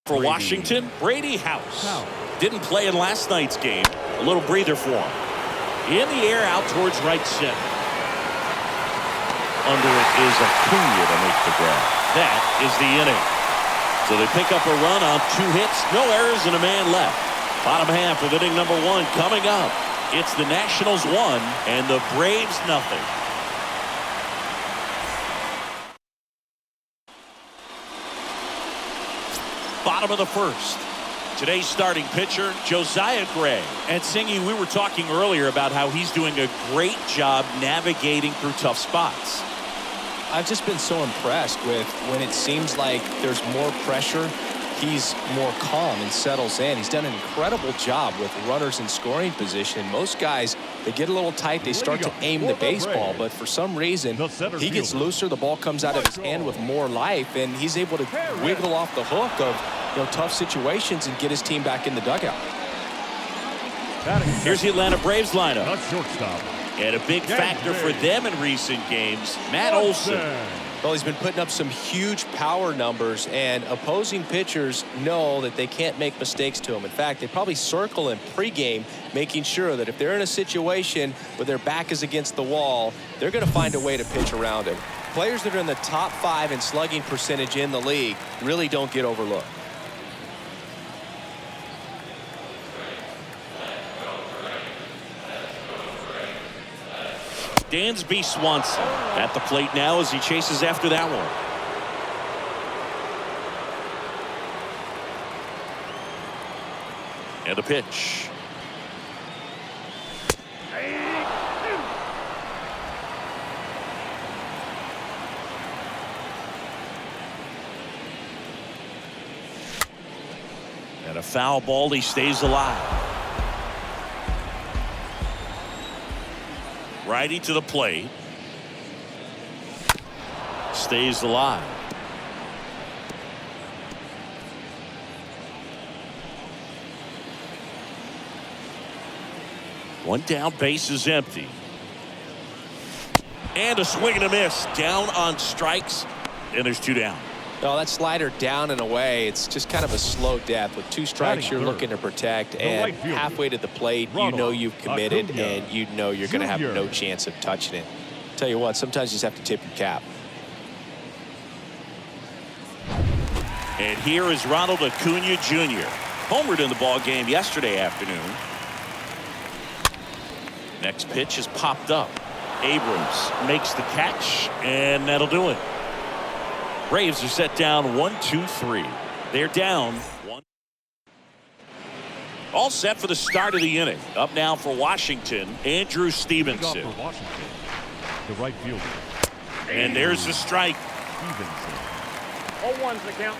For Washington, Brady House. Didn't play in last night's game. A little breather for him. In the air out towards right center. Under it is Acuna to make the grab. That is the inning. So they pick up a run on 2 hits, no errors, and a man left. Bottom half of inning number 1 coming up. It's the Nationals 1 and the Braves nothing. Bottom of the first. Today's starting pitcher, Josiah Gray. And Singy, we were talking earlier about how he's doing a great job navigating through tough spots. I've just been so impressed with when it seems like there's more pressure, he's more calm and settles in. He's done an incredible job with runners in scoring position. Most guys, they get a little tight, they start to aim the baseball, but for some reason, he gets looser, the ball comes out of his hand with more life, and he's able to wiggle off the hook of tough situations and get his team back in the dugout. Here's the Atlanta Braves lineup. And a big factor for them in recent games, Matt Olson. Well, he's been putting up some huge power numbers, and opposing pitchers know that they can't make mistakes to him. In fact, they probably circle him pregame, making sure that if they're in a situation where their back is against the wall, they're going to find a way to pitch around him. Players that are in the top 5 in slugging percentage in the league really don't get overlooked. Dansby Swanson at the plate now as he chases after that one. And a pitch. And a foul ball, he stays alive. Righty to the plate. Stays alive. One down, base is empty. And a swing and a miss. Down on strikes. And there's 2 down. Oh, that slider down and away. It's just kind of a slow death. With 2 strikes, you're looking to protect, and halfway to the plate, you know you've committed, and you know you're going to have no chance of touching it. Tell you what, sometimes you just have to tip your cap. And here is Ronald Acuna Jr. Homered in the ball game yesterday afternoon. Next pitch is popped up. Abrams makes the catch, and that'll do it. Braves are set down 1-2-3. They're down 1. All set for the start of the inning. Up now for Washington, Andrew Stevenson. The right fielder. And there's the strike. Stevenson. 0-1's the count.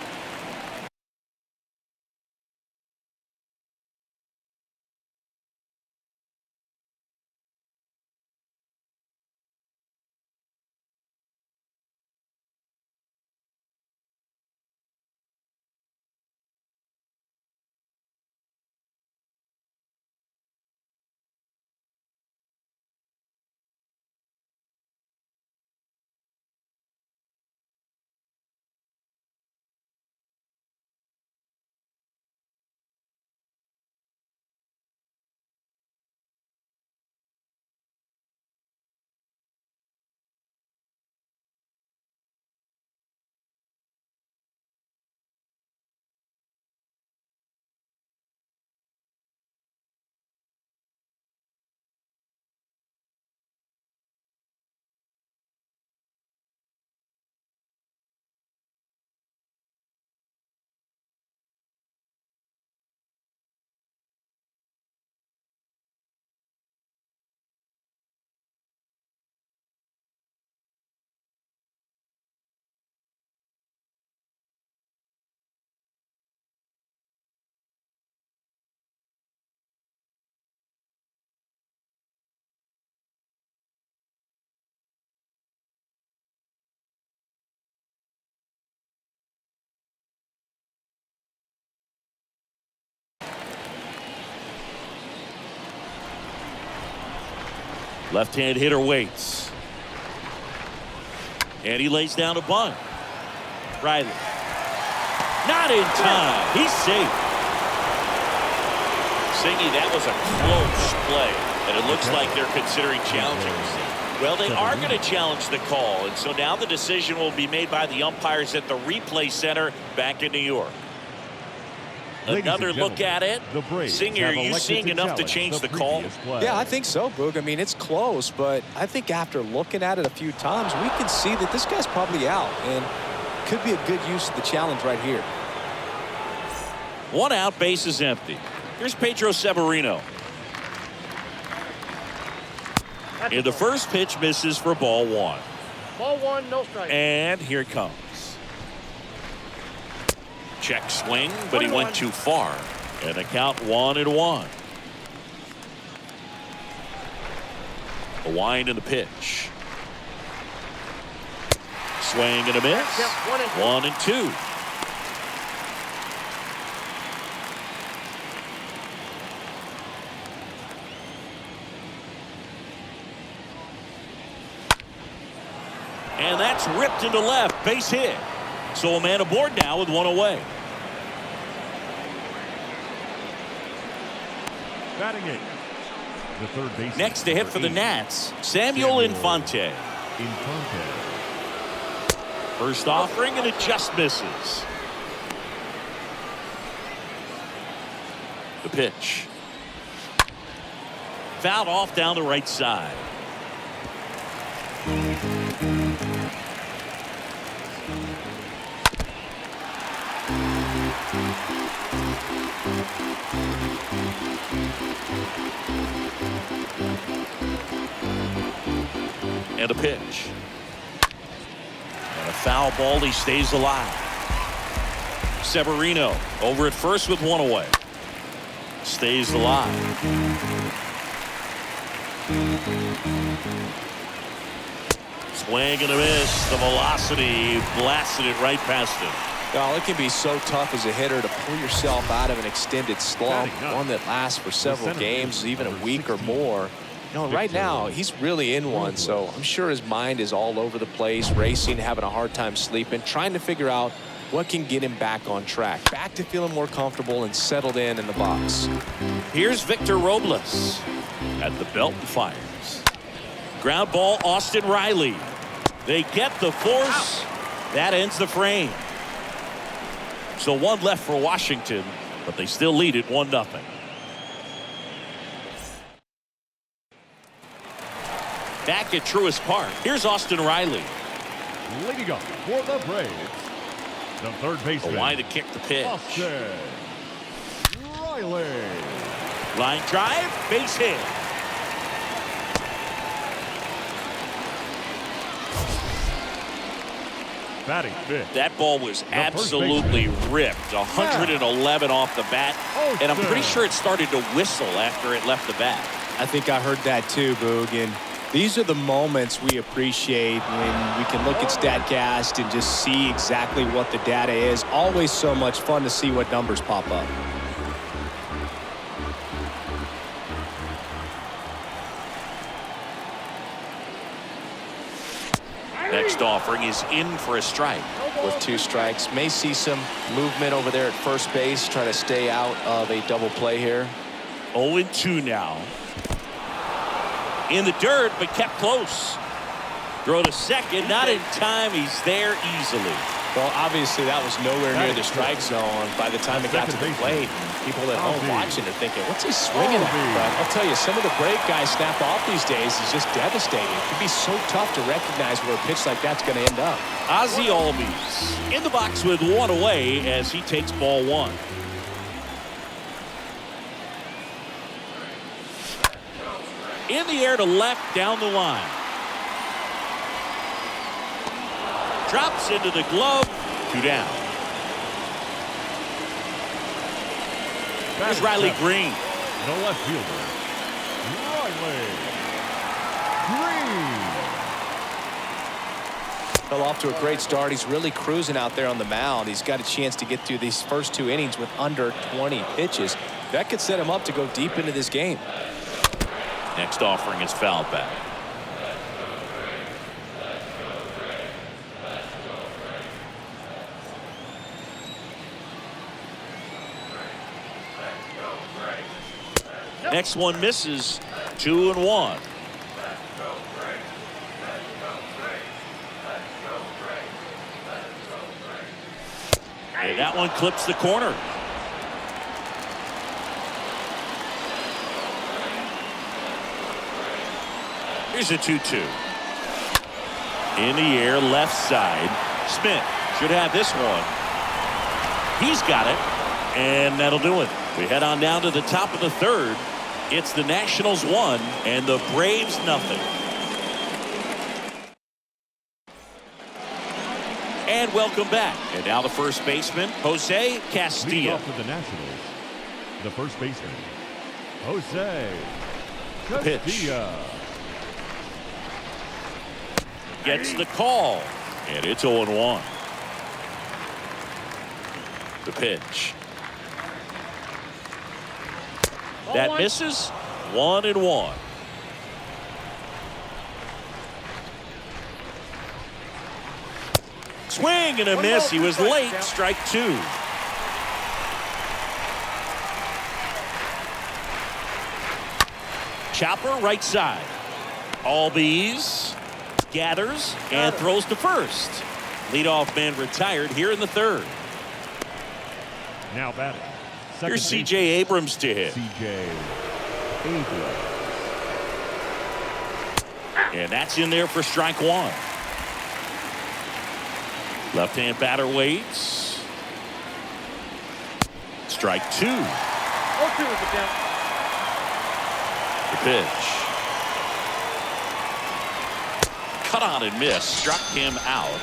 Left-hand hitter waits. And he lays down a bunt. Riley. Not in time. He's safe. Singy, that was a close play, and it looks like they're considering challenging. Well, they are going to challenge the call, and so now the decision will be made by the umpires at the replay center back in New York. Another look at it. Singer, are you seeing enough to change the call? Yeah, I think so, Boog. I mean, it's close, but I think after looking at it a few times, we can see that this guy's probably out, and could be a good use of the challenge right here. 1 out, base is empty. Here's Pedro Severino. And the first pitch misses for ball 1. Ball 1, no strike. And here it comes. Check swing, but he went too far. And a count 1-1. A wind in the pitch. Swing and a miss. 1-2. And that's ripped into left. Base hit. So a man aboard now with 1 away. Batting 8. The third base. Next to hit for the Nats, Samuel Infante. First offering, and it just misses. The pitch. Fouled off down the right side. And a pitch. And a foul ball. He stays alive. Severino over at first with 1 away. Stays alive. Swing and a miss. The velocity blasted it right past him. Well, it can be so tough as a hitter to pull yourself out of an extended slump, one that lasts for several games, even a week or more. You know, right now, he's really in one, so I'm sure his mind is all over the place, racing, having a hard time sleeping, trying to figure out what can get him back on track, back to feeling more comfortable and settled in the box. Here's Victor Robles at the belt and fires. Ground ball, Austin Riley. They get the force. That ends the frame. So 1 left for Washington, but they still lead it 1-0. Back at Truist Park, here's Austin Riley. Leading up for the Braves, the third baseman. A line to kick the pitch. Austin Riley. Line drive, base hit. Batting 5th. That ball was absolutely ripped. 111 off the bat, and I'm pretty sure it started to whistle after it left the bat. I think I heard that too, Boog. And these are the moments we appreciate when we can look at StatCast and just see exactly what the data is. Always so much fun to see what numbers pop up. Next offering is in for a strike. With 2 strikes, may see some movement over there at first base, try to stay out of a double play here. 0-2 now. In the dirt, but kept close. Throw to second, not in time. He's there easily. Well, obviously that was nowhere near the strike zone by the time it got to the plate. People at home watching are thinking, what's he swinging at? But I'll tell you, some of the break guys snap off these days is just devastating. It can be so tough to recognize where a pitch like that's going to end up. Ozzie Albies in the box with 1 away as he takes ball 1. In the air to left, down the line. Drops into the glove. 2 down. Here's Riley Green. The left fielder, Riley Green. Fell off to a great start. He's really cruising out there on the mound. He's got a chance to get through these first 2 innings with under 20 pitches. That could set him up to go deep into this game. Next offering is fouled back. Next one misses. 2-1. And that one clips the corner. Here's a 2-2. In the air, left side. Smith should have this one. He's got it. And that'll do it. We head on down to the top of the third. It's the Nationals 1 and the Braves nothing. And welcome back. And now the first baseman, Jose Leading Castillo. off for the Nationals, the first baseman, Jose Pitch. Castillo. Gets the call. And it's 0-1. The pitch. That misses. 1-1. Swing and a miss. He was late. Strike 2. Chopper right side. Albies gathers and throws to first. Leadoff man retired here in the third. Now batting. Second Here's baseman, C.J. Abrams to hit. C.J. Abrams. And that's in there for strike 1. Left-hand batter waits. Strike 2. 0-2 is the count. The pitch. Cut on and miss. Struck him out.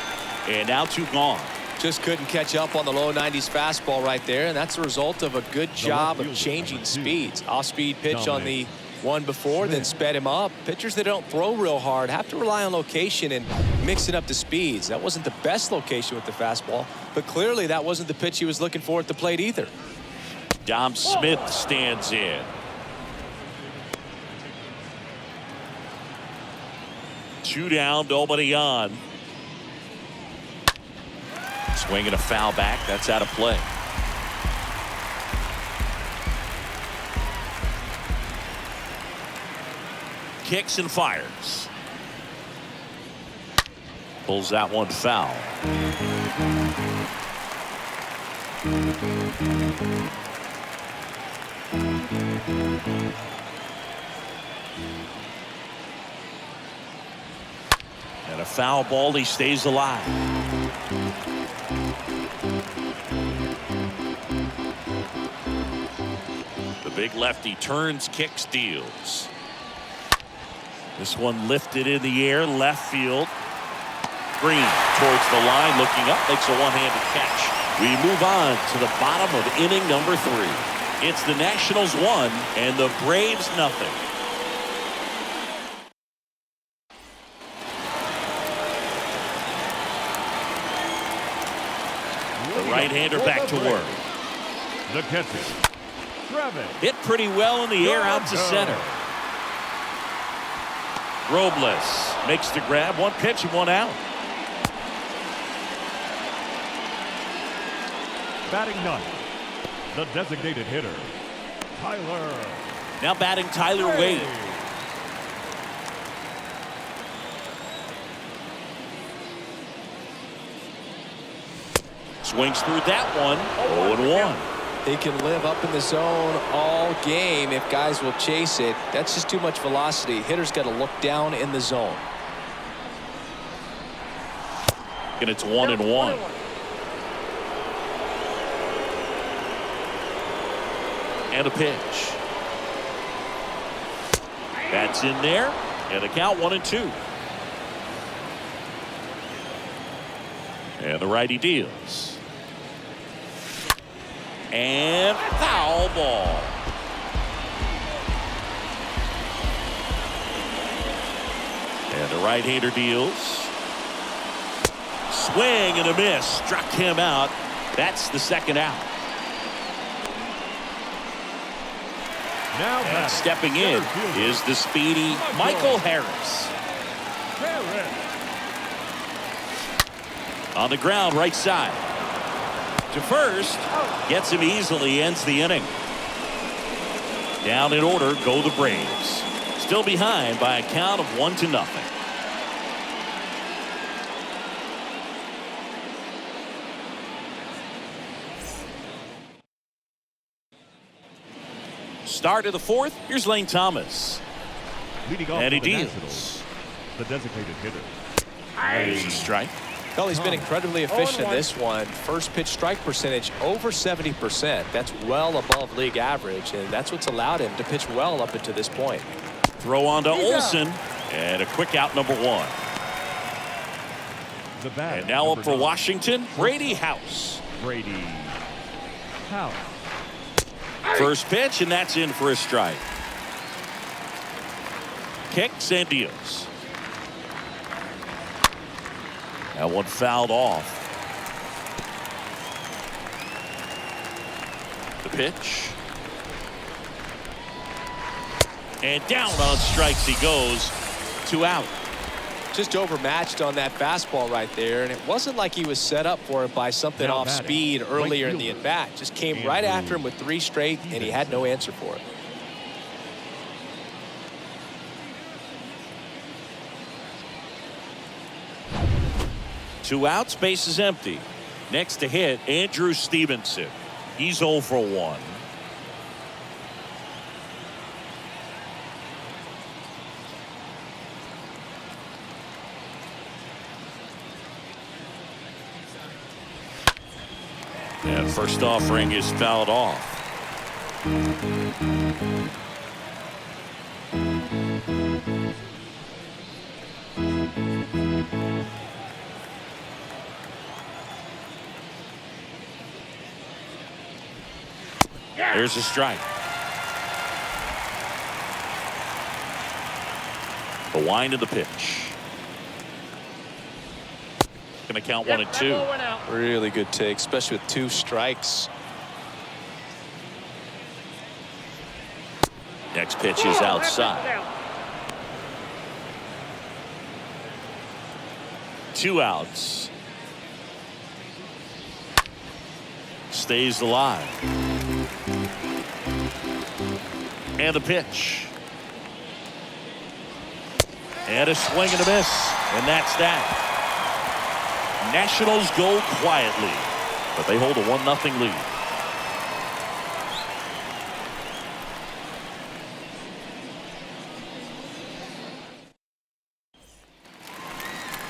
And now 2 gone. Just couldn't catch up on the low 90s fastball right there, and that's a result of a good job of fielder, changing number 2. speeds. Off-speed pitch on the Dominic one before, then Smith. sped him up. Pitchers that don't throw real hard have to rely on location and mixing up the speeds. That wasn't the best location with the fastball, but clearly that wasn't the pitch he was looking for at the plate either. Dom Smith stands in. 2 down, nobody on. Swinging a foul back. That's out of play. Kicks and fires. Pulls that one foul. And a foul ball. He stays alive. The big lefty turns, kicks, deals. This one lifted in the air, left field. Green towards the line, looking up, makes a one-handed catch. We move on to the bottom of inning number 3. It's the Nationals 1 and the Braves nothing. The right-hander back to work. The catcher, Travis. Hit pretty well in the air out to center. Robles makes the grab. 1 pitch and 1 out. Batting 9th, the designated hitter, Tyler. Now batting Tyler Wade. Swings through that one. 0-1. He can live up in the zone all game if guys will chase it. That's just too much velocity. Hitter's got to look down in the zone. And it's 1-1. And a pitch. That's in there. And the count 1-2. And the righty deals. And foul ball. And the right-hander deals. Swing and a miss. Struck him out. That's the second out. Now And batting, stepping in center fielder, is the speedy Michael Harris. Harris. On the ground, right side. To first. Gets him easily, ends the inning. Down in order go the Braves. Still behind by a count of 1-0. Start of the fourth. Here's Lane Thomas. Leading off And he for the deals. Nationals, the designated hitter. There's a strike. Well, he's been incredibly efficient in this one. First pitch strike percentage over 70%. That's well above league average, and that's what's allowed him to pitch well up until this point. Throw on to Olson. And a quick out, number 1. The bat. And now up number for 9, Washington, Brady House. Brady House. First pitch, and that's in for a strike. Kicks and deals. That one fouled off. The pitch. And down on strikes he goes. 2 out. Just overmatched on that fastball right there, and it wasn't like he was set up for it by something Now off batting, speed earlier in the fielder, at-bat. Just came right after him with 3 straight, and he had no answer for it. Two outs, base is empty. Next to hit, Andrew Stevenson. He's 0 for 1. And first offering is fouled off. There's a strike. The wind of the pitch. Going to count 1 and 2. Really good take, especially with 2 strikes. Next pitch is outside. 2 outs. Stays alive. And the pitch. And a swing and a miss. And that's that. Nationals go quietly, but they hold a 1-0 lead.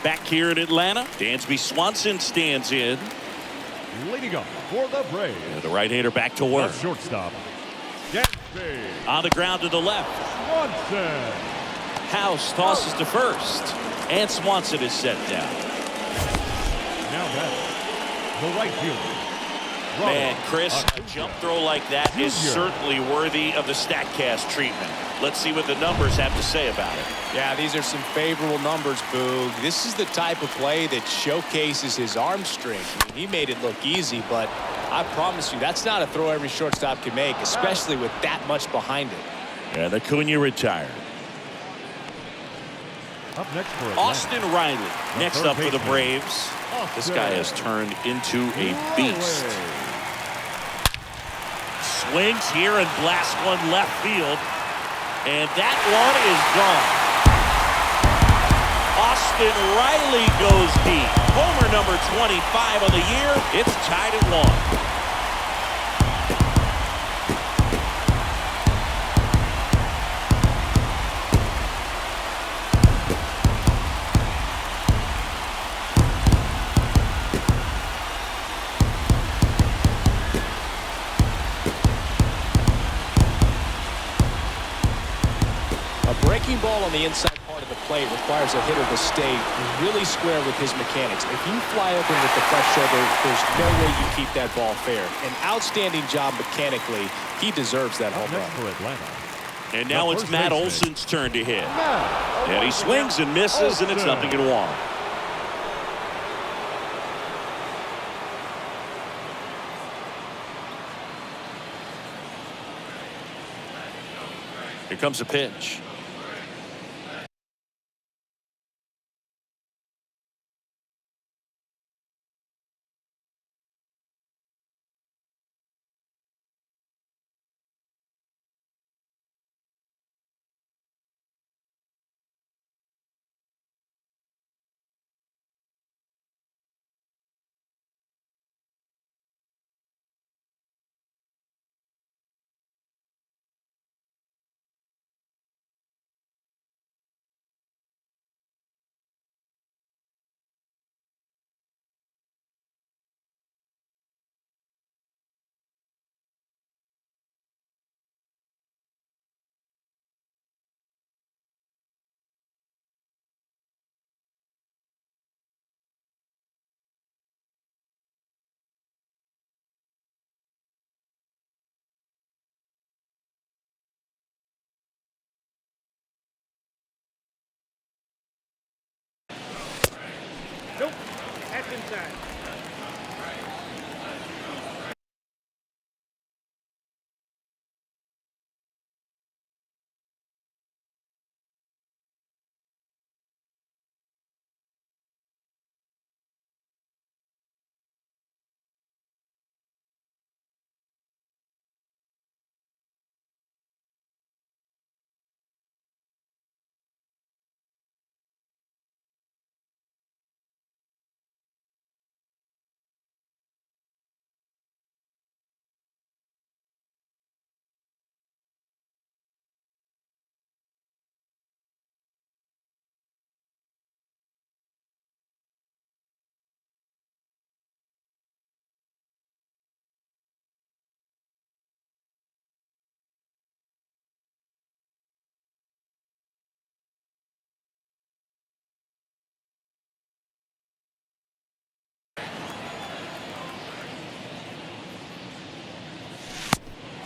Back here in Atlanta, Dansby Swanson stands in. Leading up for the Braves. And the right-hander back to The work. shortstop. Dansby On the ground to the left. Swanson. House tosses to first. And Swanson is set down. Now batting, the right fielder. Man, Ronald Chris, a jump throw like that is Jr. certainly worthy of the StatCast treatment. Let's see what the numbers have to say about it. Yeah, these are some favorable numbers, Boog. This is the type of play that showcases his arm strength. I mean, he made it look easy, but I promise you, that's not a throw every shortstop can make, especially with that much behind it. And Acuna retired. Up next for Atlanta. Austin Riley next third up for the baseman. Braves. This guy has turned into a beast. Swings here and blasts one left field. And that one is gone. Austin Riley goes deep. Homer number 25 on the year. It's tied at 1. Breaking ball on the inside part of the plate requires a hitter to stay really square with his mechanics. If you fly open with the left shoulder, there's no way you keep that ball fair. An outstanding job mechanically. He deserves that Up home next run. for Atlanta. And now The it's first Matt baseman. Olson's turn to hit. Matt And he swings and misses, and it's Olson. 0-1. Here comes a pitch.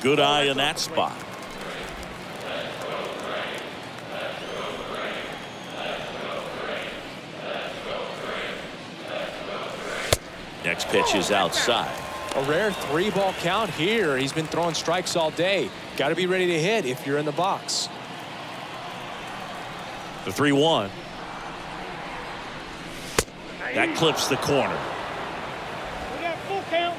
Good eye in that spot. Next pitch is outside. A rare 3-ball count here. He's been throwing strikes all day. Got to be ready to hit if you're in the box. The 3-1. That clips the corner. We got full count.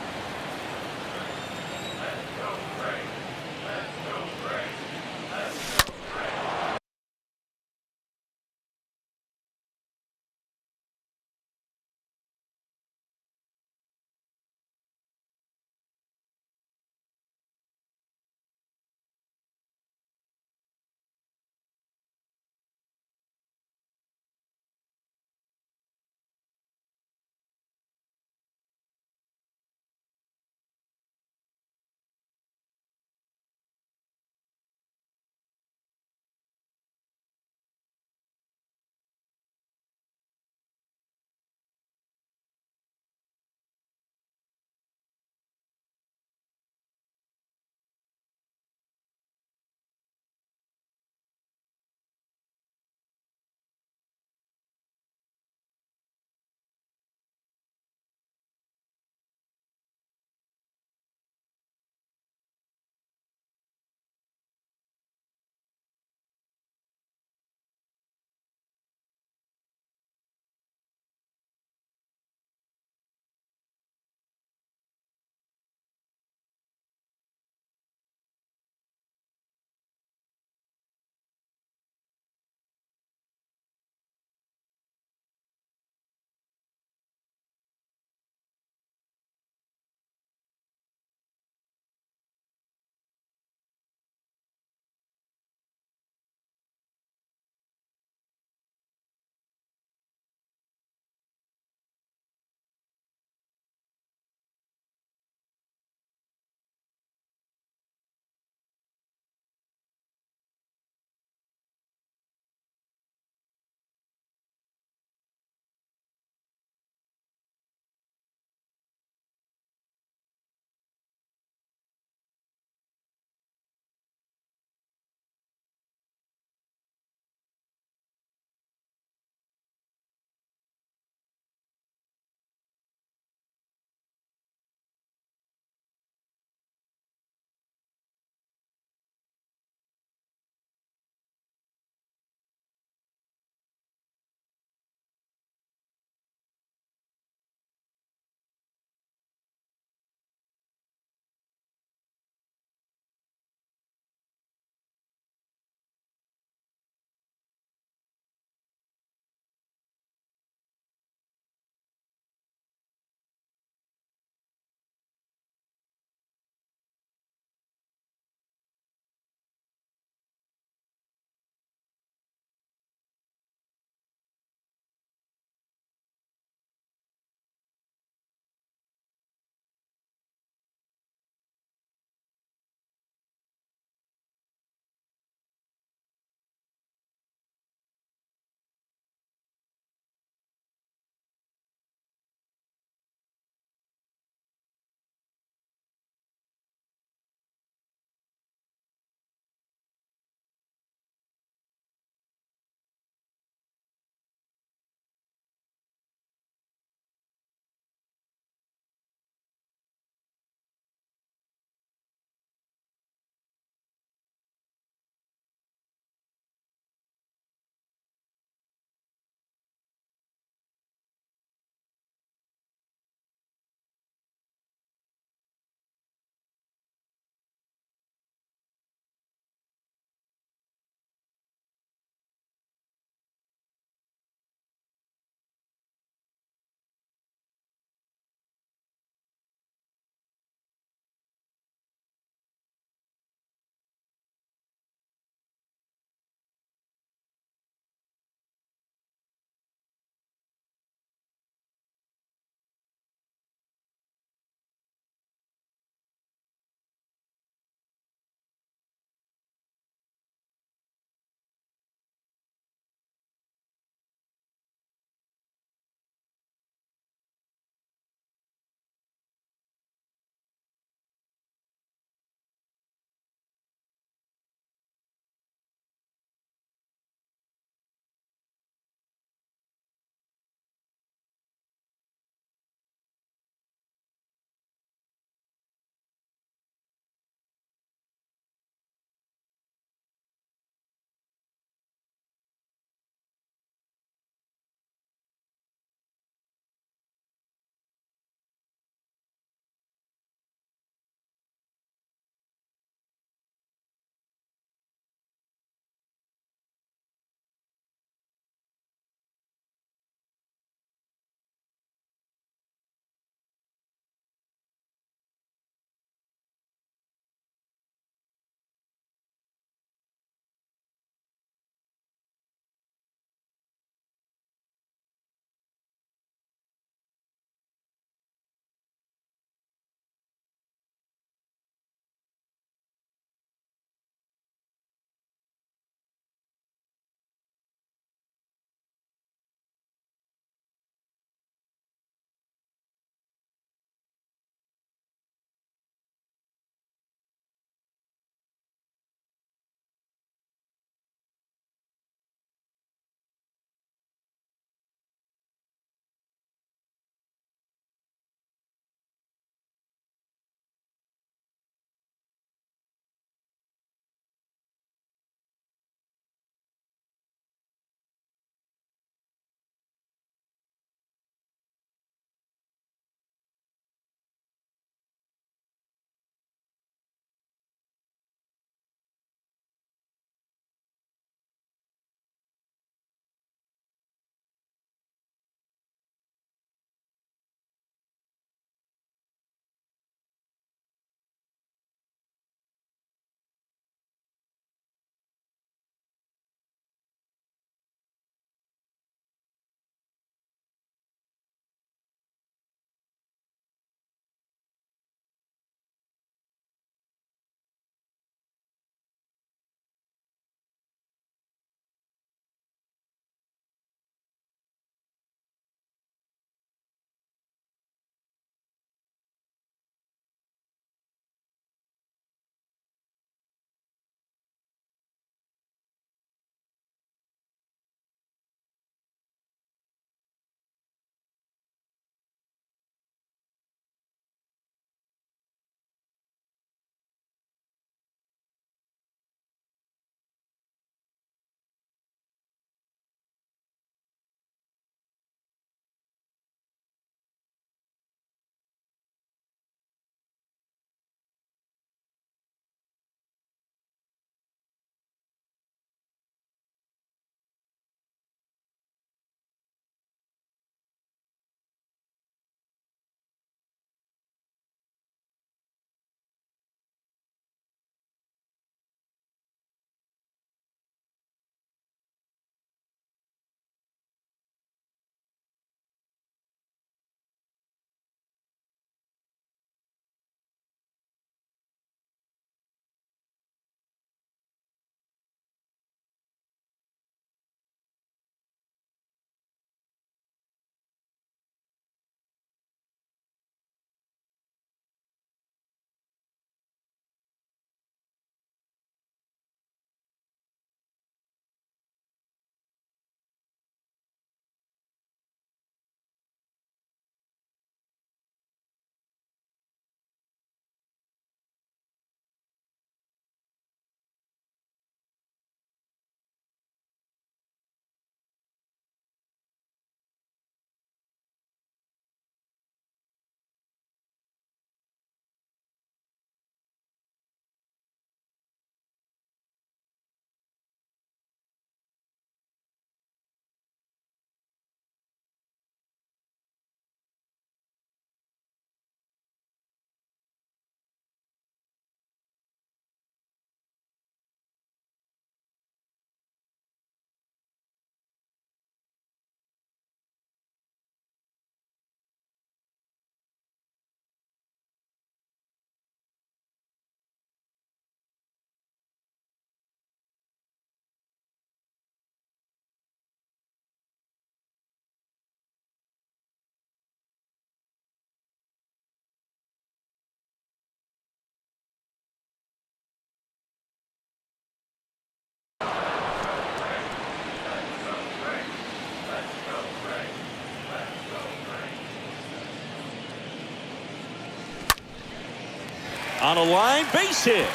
On a line base hit.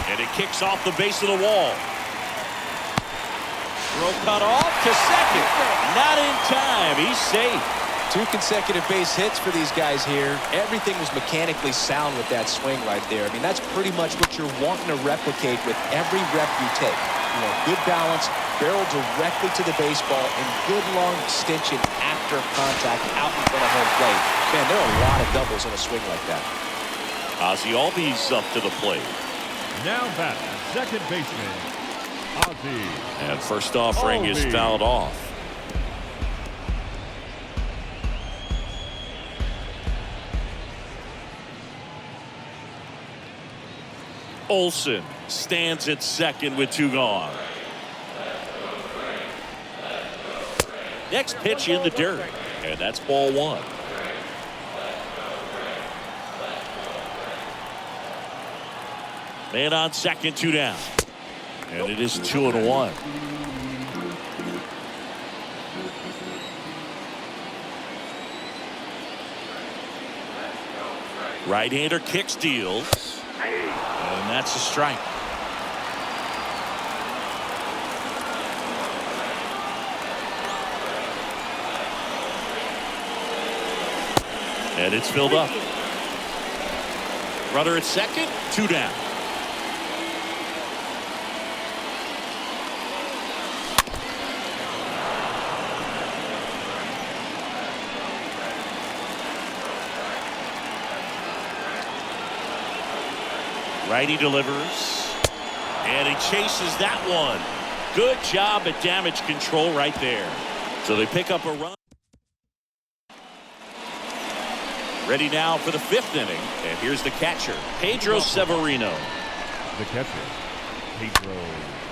And it kicks off the base of the wall. Throw cut off to second. Not in time. He's safe. 2 consecutive base hits for these guys here. Everything was mechanically sound with that swing right there. I mean, that's pretty much what you're wanting to replicate with every rep you take. You know, good balance, barrel directly to the baseball, and good long extension after contact out in front of home plate. Man, there are a lot of doubles in a swing like that. Ozzie Albies up to the plate. Now back, second baseman, Ozzie. And first offering is fouled off. Olson stands at second with 2 gone. Next pitch in the dirt. And that's ball 1. Man on second, 2 down. And it is 2-1. Right-hander kick steals. And that's a strike. And it's filled up. Runner at second, 2 down. Righty delivers. And he chases that one. Good job at damage control right there. So they pick up a run. Ready now for the 5th inning. And here's the catcher, Pedro Severino. The catcher, Pedro.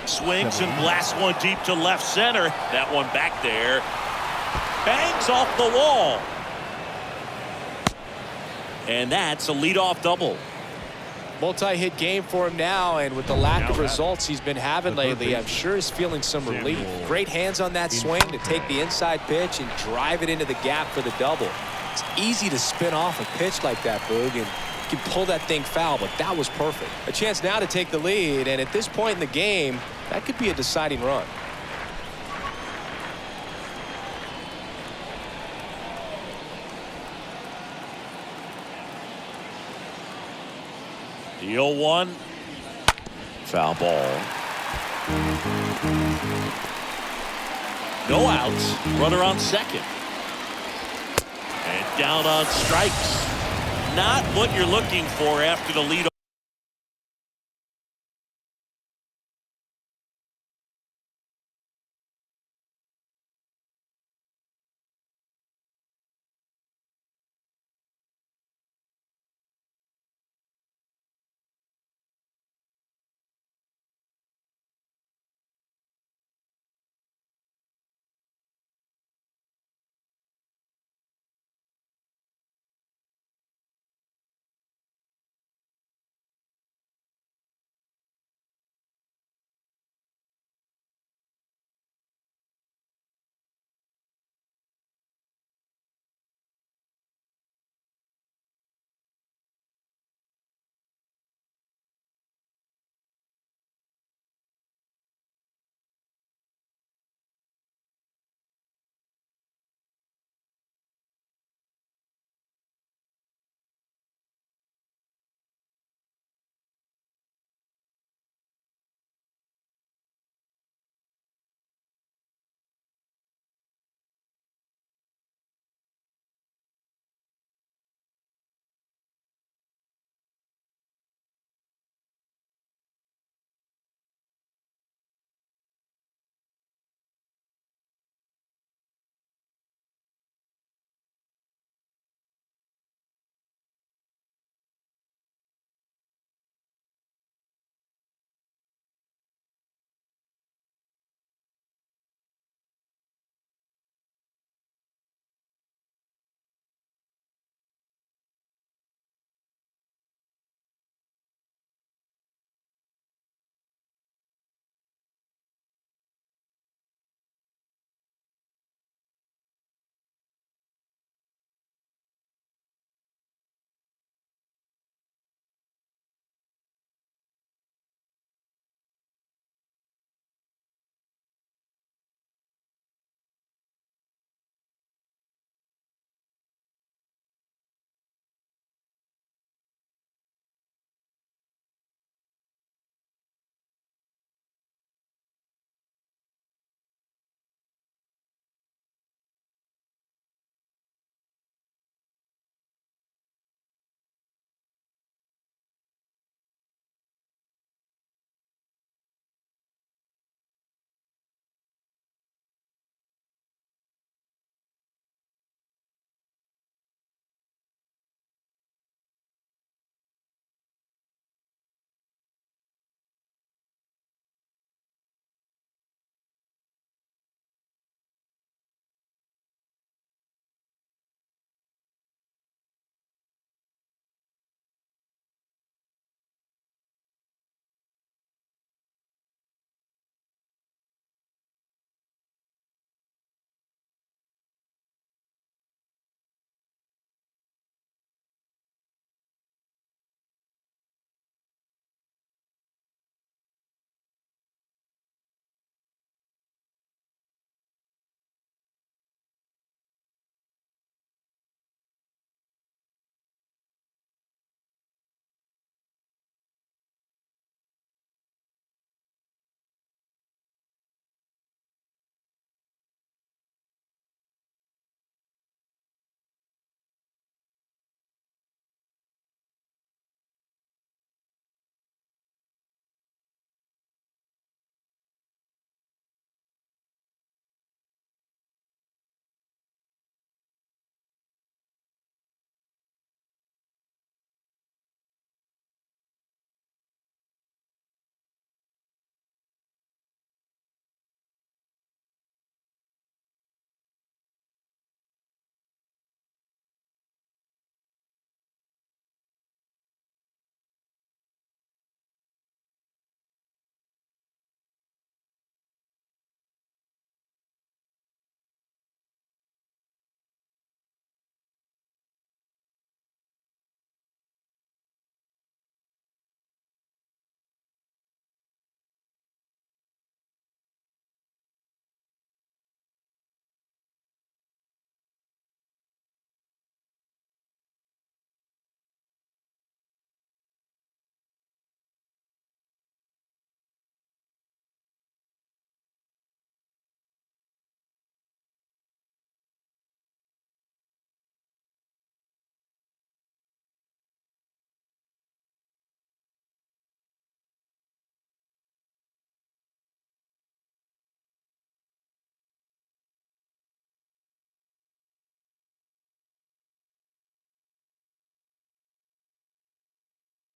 Swings and blasts one deep to left center. That one back there. Bangs off the wall. And that's a leadoff double. Multi-hit game for him now, and with the lack of results he's been having lately, I'm sure he's feeling some relief. Great hands on that swing to take the inside pitch and drive it into the gap for the double. It's easy to spin off a pitch like that, Boog, and you can pull that thing foul, but that was perfect. A chance now to take the lead, and at this point in the game, that could be a deciding run. The 0-1. Foul ball. No outs. Runner on second. And down on strikes. Not what you're looking for after the lead.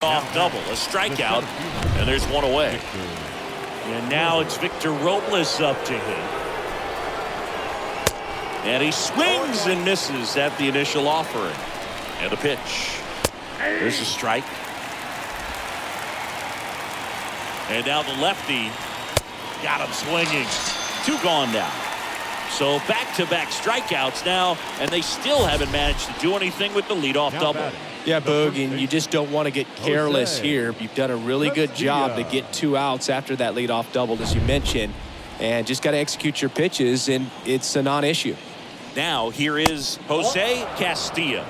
Off double, a strikeout, and there's one away. And now it's Victor Robles up to hit. And he swings and misses at the initial offering. And the pitch. There's a strike. And now the lefty got him swinging. 2 gone now. So back-to-back strikeouts now, and they still haven't managed to do anything with the leadoff double. Yeah, Boog, and you just don't want to get careless here. You've done a really good job to get 2 outs after that leadoff double, as you mentioned, and just got to execute your pitches, and it's a non-issue. Now here is Jose Castillo.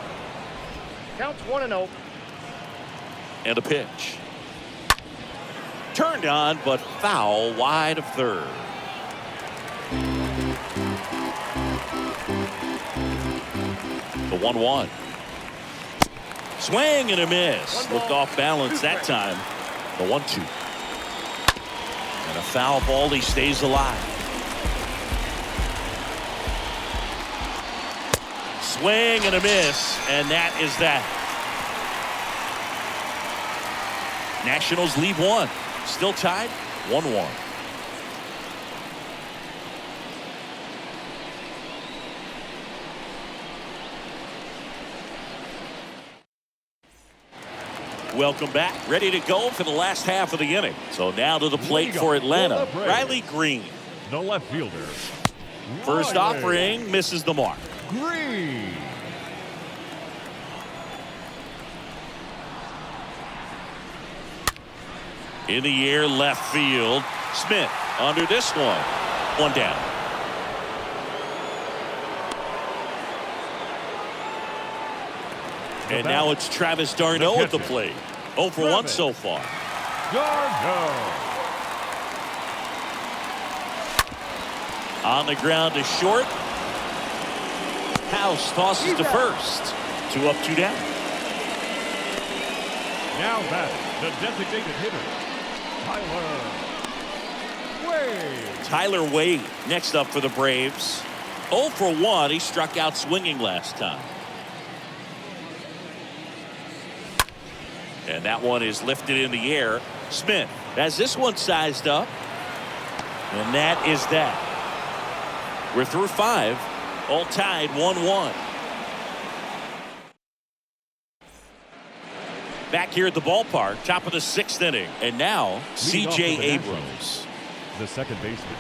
Counts 1-0. And a pitch. Turned on, but foul wide of third. The 1-1. Swing and a miss. Looked off balance that time. The 1-2. And a foul ball. He stays alive. Swing and a miss. And that is that. Nationals lead 1. Still tied 1-1. Welcome back. Ready to go for the last half of the inning. So now to the plate for Atlanta. Riley Green. The left fielder. First offering misses the mark. Green. In the air left field. Smith under this one. 1 down. And now it's Travis d'Arnaud at the plate. 0 for 1 so far. d'Arnaud. On the ground to short. House tosses to first. 2 up, 2 down. Now batting, the designated hitter, Tyler Wade. Tyler Wade next up for the Braves. 0 for 1. He struck out swinging last time. And that one is lifted in the air. Smith has this one sized up. And that is that. We're through 5. All tied 1-1. Back here at the ballpark, top of the 6th inning. And now, C.J. Abrams. The second baseman,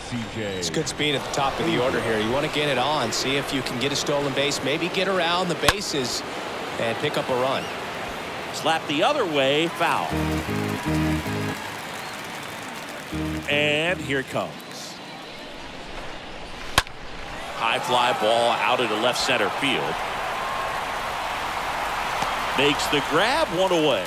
C.J. It's good speed at the top of the order here. You want to get it on, see if you can get a stolen base, maybe get around the bases and pick up a run. Slap the other way, foul. And here it comes. High fly ball out into left center field. Makes the grab, 1 away.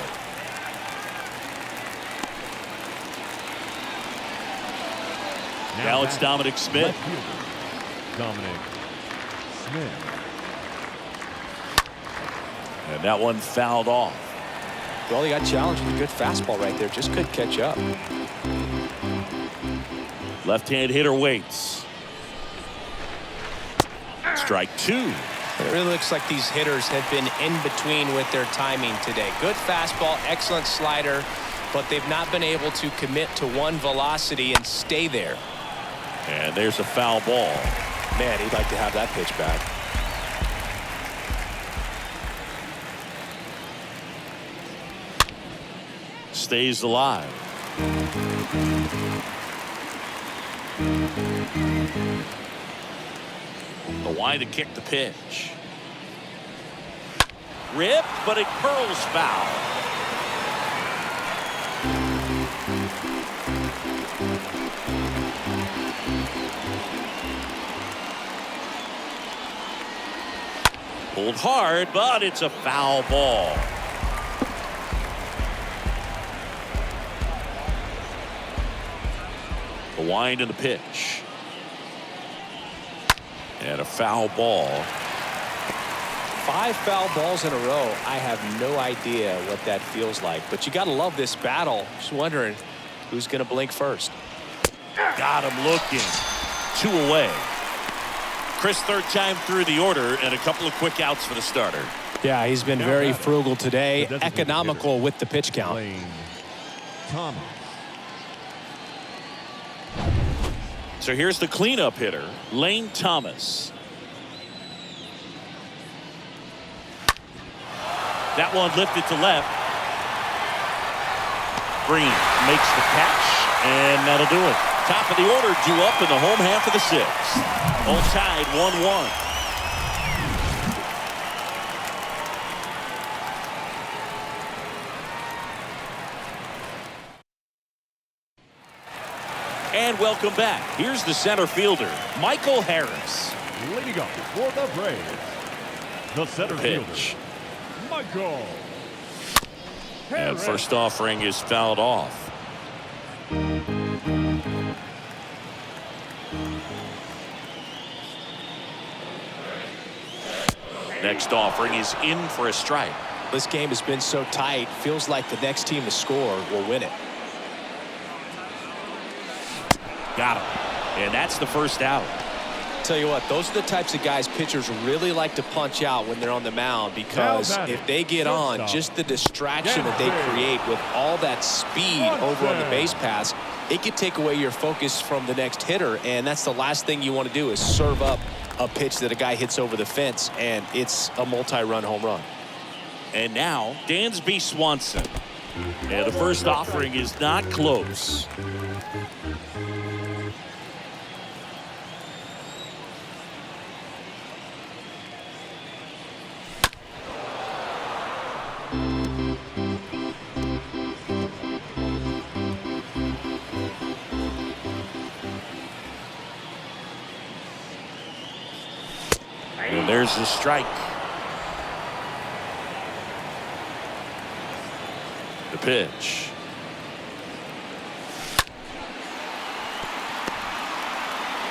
Now it's Dominic Smith. Left fielder, Dominic Smith. And that one fouled off. Well, he got challenged with a good fastball right there. Just couldn't catch up. Left-hand hitter waits. Strike 2. It really looks like these hitters have been in between with their timing today. Good fastball, excellent slider, but they've not been able to commit to one velocity and stay there. And there's a foul ball. Man, he'd like to have that pitch back. Stays alive. The wide to kick the pitch. Ripped, but it curls foul. Pulled hard, but it's a foul ball. The wind and the pitch. And a foul ball. 5 foul balls in a row. I have no idea what that feels like, but you got to love this battle. Just wondering who's going to blink first. Got him looking. 2 away. Chris, third time through the order, and a couple of quick outs for the starter. Yeah, he's been very frugal today, economical with the pitch count. Lane Thomas. So here's the cleanup hitter, Lane Thomas. That one lifted to left. Green makes the catch, and that'll do it. Top of the order due up in the home half of the sixth. All tied 1-1. And welcome back. Here's the center fielder, Michael Harris. Leading up for the Braves, the center fielder, Pitch. Michael And Harris. first offering is fouled off. Next offering is in for a strike. This game has been so tight, feels like the next team to score will win it. Got him. And that's the first out. Tell you what, those are the types of guys pitchers really like to punch out when they're on the mound, because if they get on, just the distraction that they create with all that speed over on the base pass, it could take away your focus from the next hitter, and that's the last thing you want to do is serve up a pitch that a guy hits over the fence, and it's a multi-run home run. And now, Dansby Swanson. And the first offering is not close. And there's the strike. The pitch.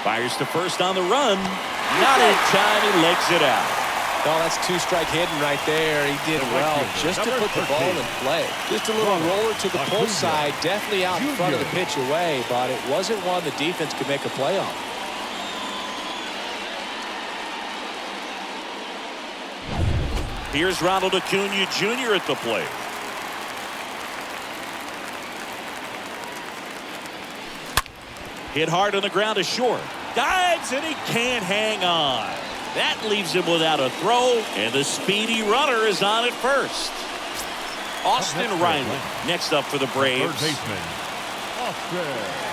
Fires to first on the run. Not in time. He legs it out. Oh, that's two-strike hitting right there. He did well just to put the ball in play. Just a little roller to the pull side, definitely out in front of the pitch away, but it wasn't one the defense could make a play on. Here's Ronald Acuna Jr. at the plate. Hit hard on the ground to short. Dives, and he can't hang on. That leaves him without a throw, and the speedy runner is on at first. Austin Riley next up for the Braves. Third baseman, Austin Riley.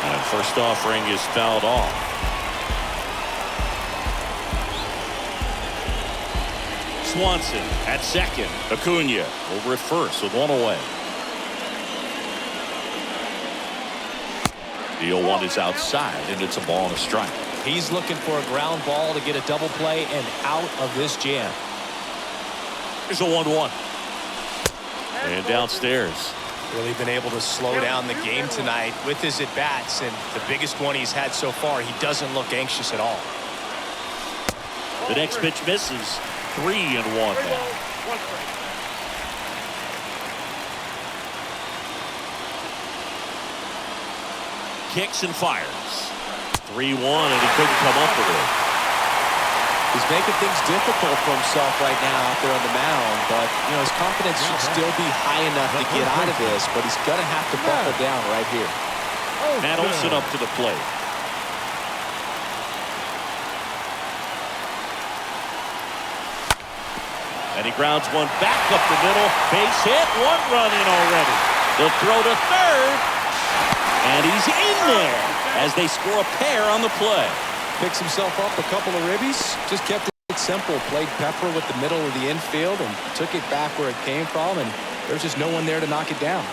And first offering is fouled off. Swanson at second. Acuna over at first with one away. The 0-1 is outside, and it's a ball and a strike. He's looking for a ground ball to get a double play and out of this jam. Here's a 1-1. And downstairs. Really been able to slow down the game tonight with his at-bats, and the biggest one he's had so far, he doesn't look anxious at all. The next pitch misses. 3-1 now. Kicks and fires. 3-1, and he couldn't come up with it. He's making things difficult for himself right now out there on the mound, but you know his confidence should still be high enough to get out of this, but he's going to have to buckle down right here. Matt Olson up to the plate. And he grounds one back up the middle. Base hit, one run in already. The throw to third. And he's in there as they score a pair on the play. Picks himself up a couple of ribbies, just kept it simple, played pepper with the middle of the infield and took it back where it came from, and there's just no one there to knock it down.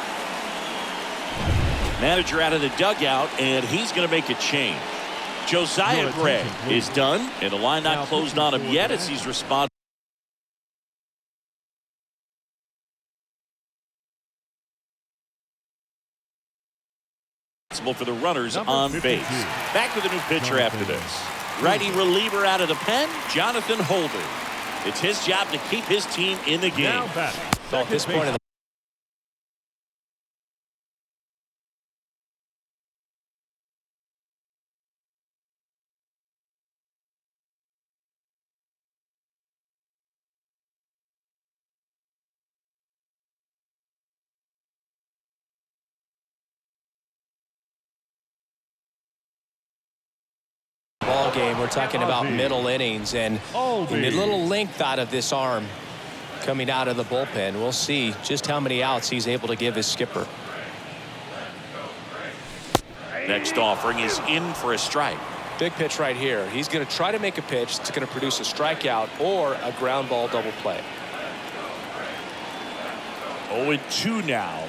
Manager out of the dugout, and he's going to make a change. Josiah Gray is done, and the line not closed on him yet as he's responding for the runners on base. Back with a new pitcher after this. Righty reliever out of the pen, Jonathan Holder. It's his job to keep his team in the game. So at this point in the ball game. We're talking about middle innings, and a little length out of this arm coming out of the bullpen. We'll see just how many outs he's able to give his skipper. Next offering is in for a strike. Big pitch right here. He's going to try to make a pitch that's going to produce a strikeout or a ground ball double play. 0-2 now.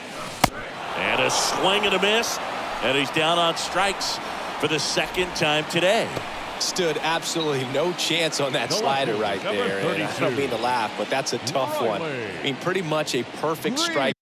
And a swing and a miss. And he's down on strikes for the second time today. Stood absolutely no chance on that slider right there. And I don't mean to laugh, but that's a tough one. I mean, pretty much a perfect strike.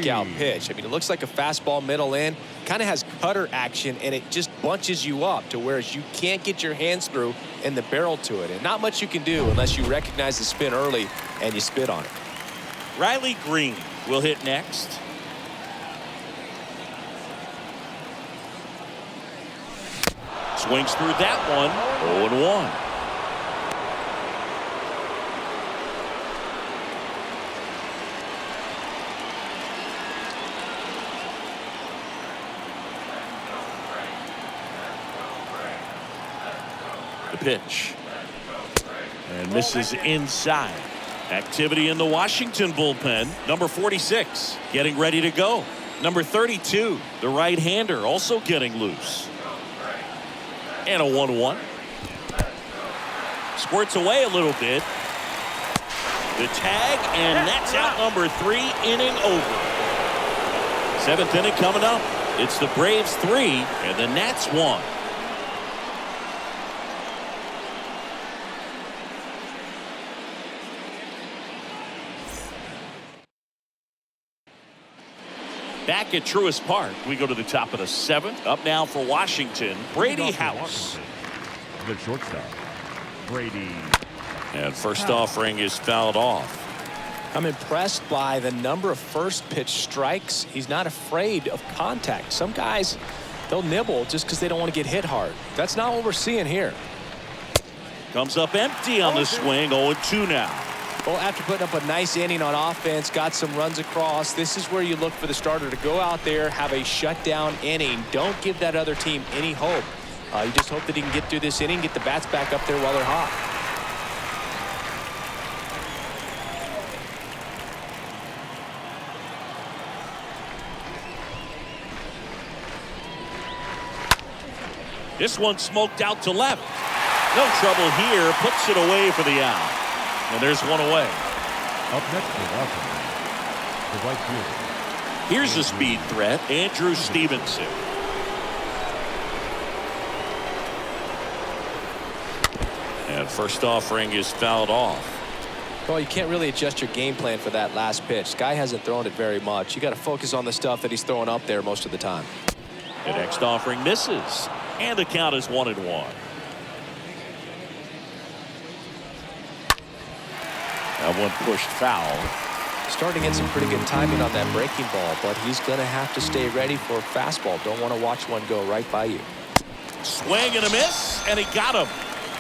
Out pitch. I mean, it looks like a fastball middle in, kind of has cutter action, and it just bunches you up to where you can't get your hands through and the barrel to it. And not much you can do unless you recognize the spin early and you spit on it. Riley Green will hit next. Swings through that one. 0-1. The pitch. And misses inside. Activity in the Washington bullpen. Number 46 getting ready to go. Number 32, the right-hander, also getting loose. And a 1-1. Squirts away a little bit. The tag, and that's out number 3, inning over. 7th inning coming up. It's the Braves 3 and the Nats 1. Back at Truist Park, we go to the top of the 7th. Up now for Washington, Brady House. The shortstop, Brady. And first offering is fouled off. I'm impressed by the number of first pitch strikes. He's not afraid of contact. Some guys, they'll nibble just because they don't want to get hit hard. That's not what we're seeing here. Comes up empty on the swing. 0-2 now. Well, after putting up a nice inning on offense, got some runs across, this is where you look for the starter to go out there, have a shutdown inning. Don't give that other team any hope. You just hope that he can get through this inning, get the bats back up there while they're hot. This one smoked out to left. No trouble here. Puts it away for the out. And there's one away. Up next for Washington, the right fielder. Here's a speed threat, Andrew Stevenson. And first offering is fouled off. Well, you can't really adjust your game plan for that last pitch. This guy hasn't thrown it very much. You got to focus on the stuff that he's throwing up there most of the time. The next offering misses. And the count is 1-1. That one pushed foul. Starting to get some pretty good timing on that breaking ball, but he's going to have to stay ready for a fastball. Don't want to watch one go right by you. Swing and a miss, and he got him.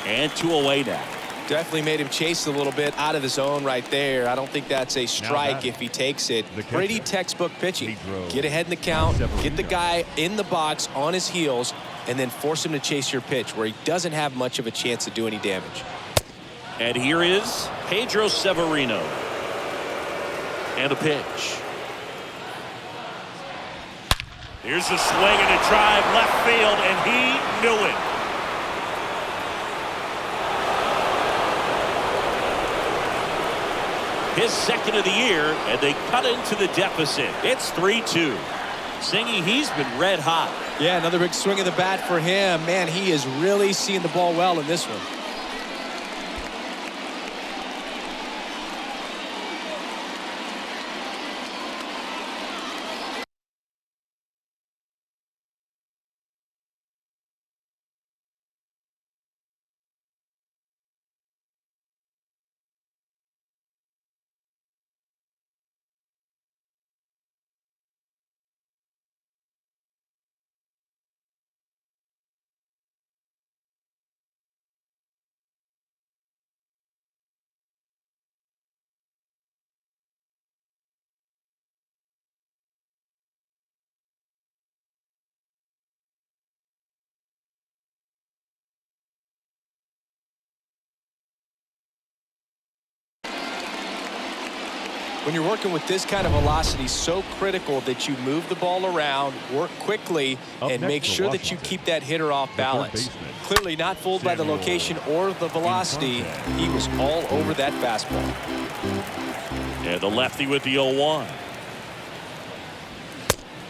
And 2 away now. Definitely made him chase a little bit out of the zone right there. I don't think that's a strike if he takes it. Pretty textbook pitching. Get ahead in the count, get the guy in the box on his heels, and then force him to chase your pitch where he doesn't have much of a chance to do any damage. And here is Pedro Severino. And a pitch. Here's a swing and a drive left field, and he knew it. His second of the year, and they cut into the deficit. It's 3-2. Singy, he's been red hot. Yeah, another big swing of the bat for him. Man, he is really seeing the ball well in this one. When you're working with this kind of velocity, so critical that you move the ball around, work quickly, and make sure that you keep that hitter off balance. Clearly not fooled by the location or the velocity. He was all over that fastball. Yeah, the lefty with the 0-1.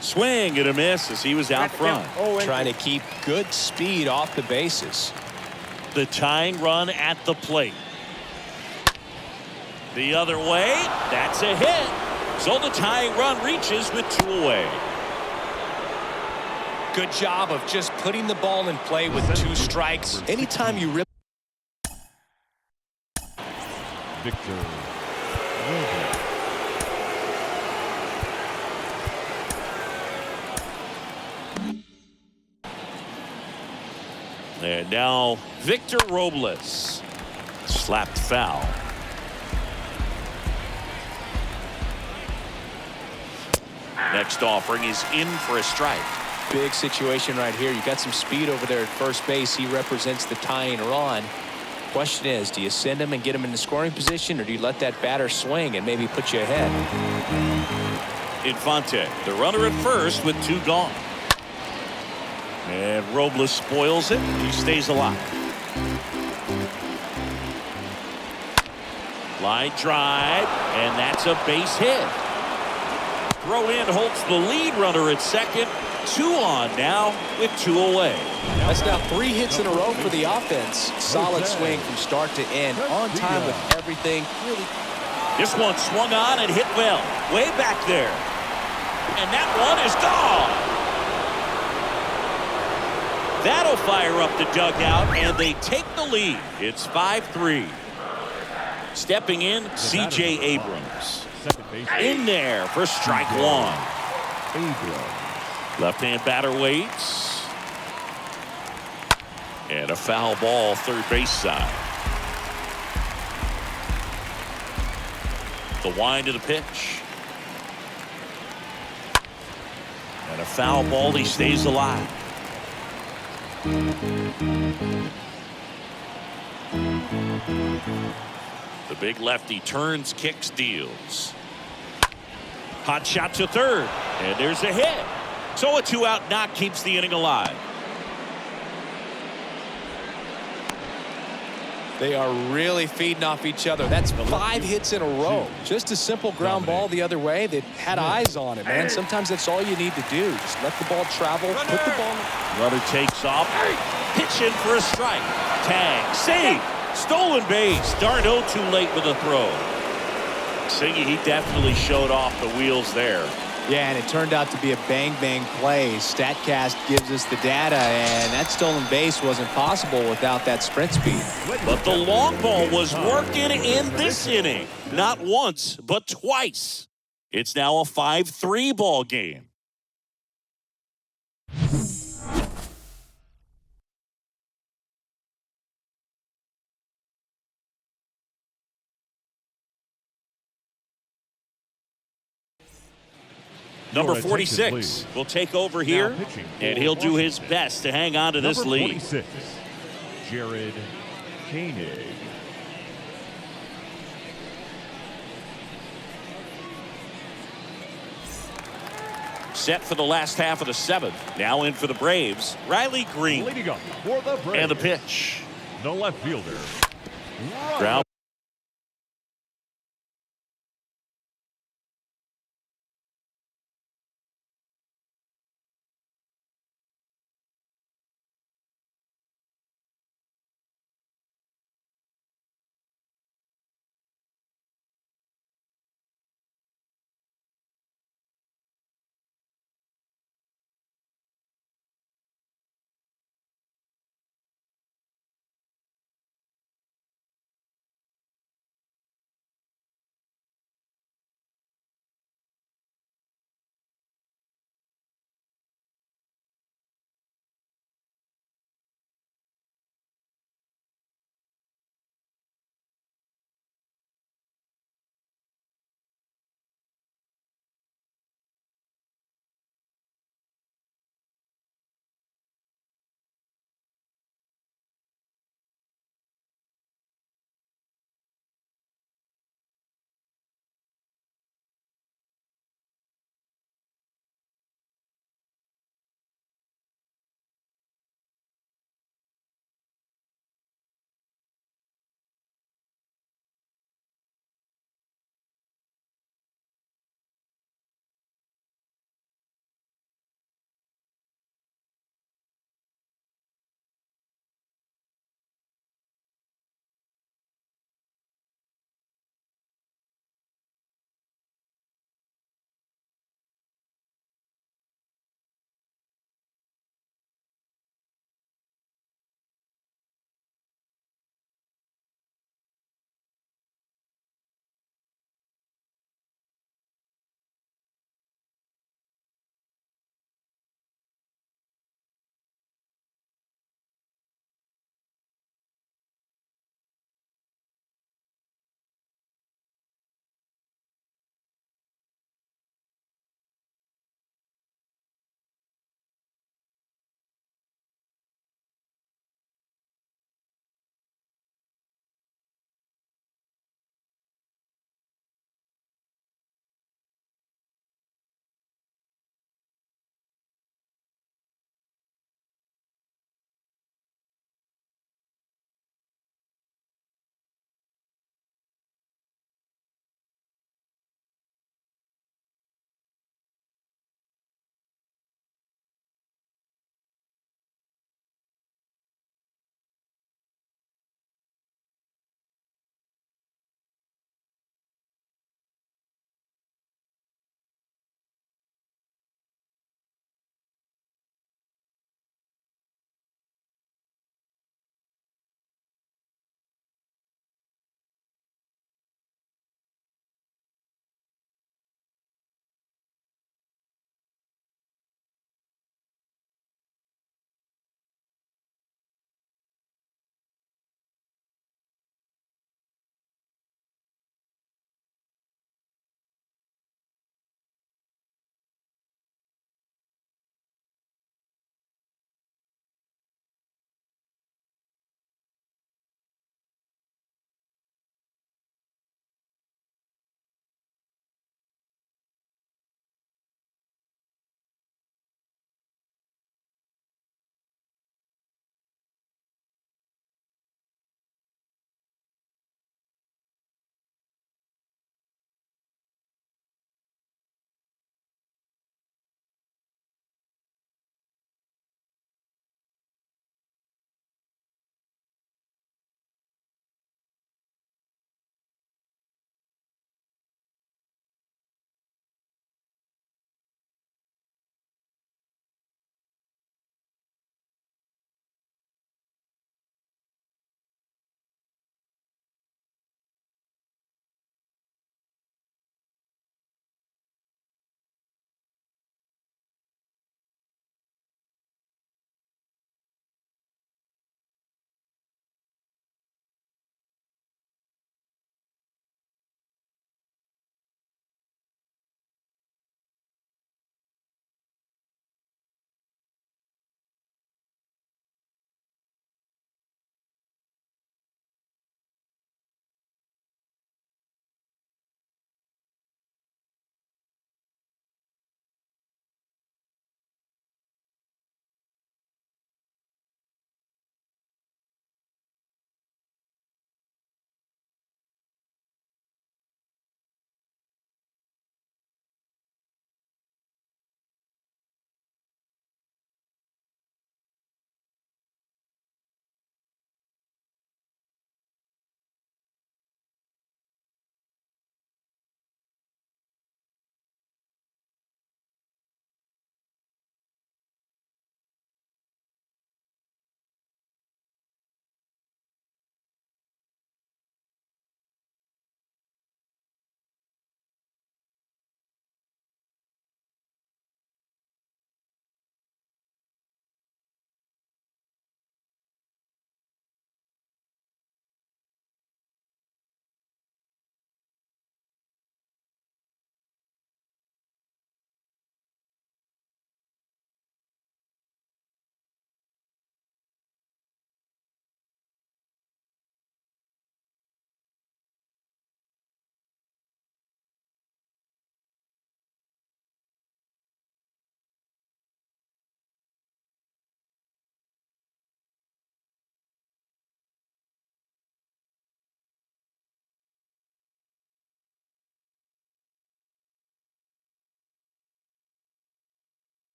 Swing and a miss as he was out front. Trying to keep good speed off the bases. The tying run at the plate. The other way, that's a hit. So the tying run reaches with 2 away. Good job of just putting the ball in play with 2 strikes. Anytime you rip. Victor. And now Victor Robles. Slapped foul. Next offering is in for a strike. Big situation right here. You got some speed over there at first base. He represents the tying run. Question is, do you send him and get him in the scoring position, or do you let that batter swing and maybe put you ahead? Infante, the runner at first with 2 gone. And Robles spoils it. He stays alive. Line drive, and that's a base hit. Throw in holds the lead runner at second. 2 on now with 2 away. That's now 3 hits in a row for the offense. Solid swing from start to end. On time with everything. Really. This one swung on and hit well. Way back there. And that one is gone. That'll fire up the dugout, and they take the lead. It's 5-3. Stepping in, C.J. Abrams. In there for strike 1. Left-hand batter waits. And a foul ball third base side. The wind of the pitch. And a foul ball. He stays alive. The big lefty turns, kicks, deals. Hot shot to third. And there's a hit. So a 2-out knock keeps the inning alive. They are really feeding off each other. That's 5 hits in a row. Just a simple ground ball the other way that had eyes on it, man. Sometimes that's all you need to do. Just let the ball travel, put the ball. Runner takes off. Pitch in for a strike. Tag. Save. Stolen base. Darno too late with the throw. Siggy, he definitely showed off the wheels there. Yeah, and it turned out to be a bang-bang play. StatCast gives us the data, and that stolen base wasn't possible without that sprint speed. But the long ball was working in this inning. Not once, but twice. It's now a 5-3 ball game. Number 46 will take over here, and he'll do his best to hang on to this lead. 46, Jared Koenig. Set for the last half of the 7th. Now in for the Braves, Riley Green. Leading up for the Braves, And the pitch. the left fielder. Ground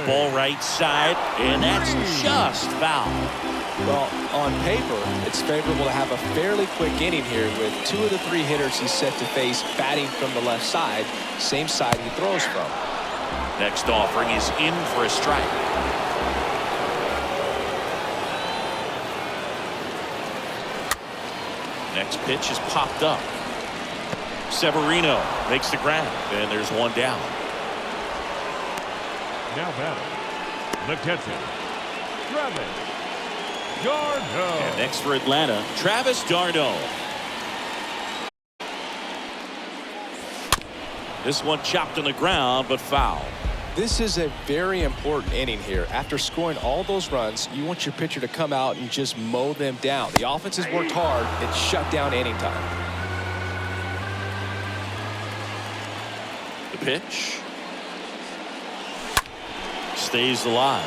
ball right side, and that's just foul. Well, on paper, it's favorable to have a fairly quick inning here with 2 of the 3 hitters he's set to face batting from the left side, same side he throws from. Next offering is in for a strike. Next pitch is popped up. Severino makes the grab, and there's one down. Now batting, the catcher, Travis d'Arnaud. And next for Atlanta, Travis d'Arnaud. This one chopped on the ground, but foul. This is a very important inning here. After scoring all those runs, you want your pitcher to come out and just mow them down. The offense has worked hard. It's shut down inning time. The pitch stays alive.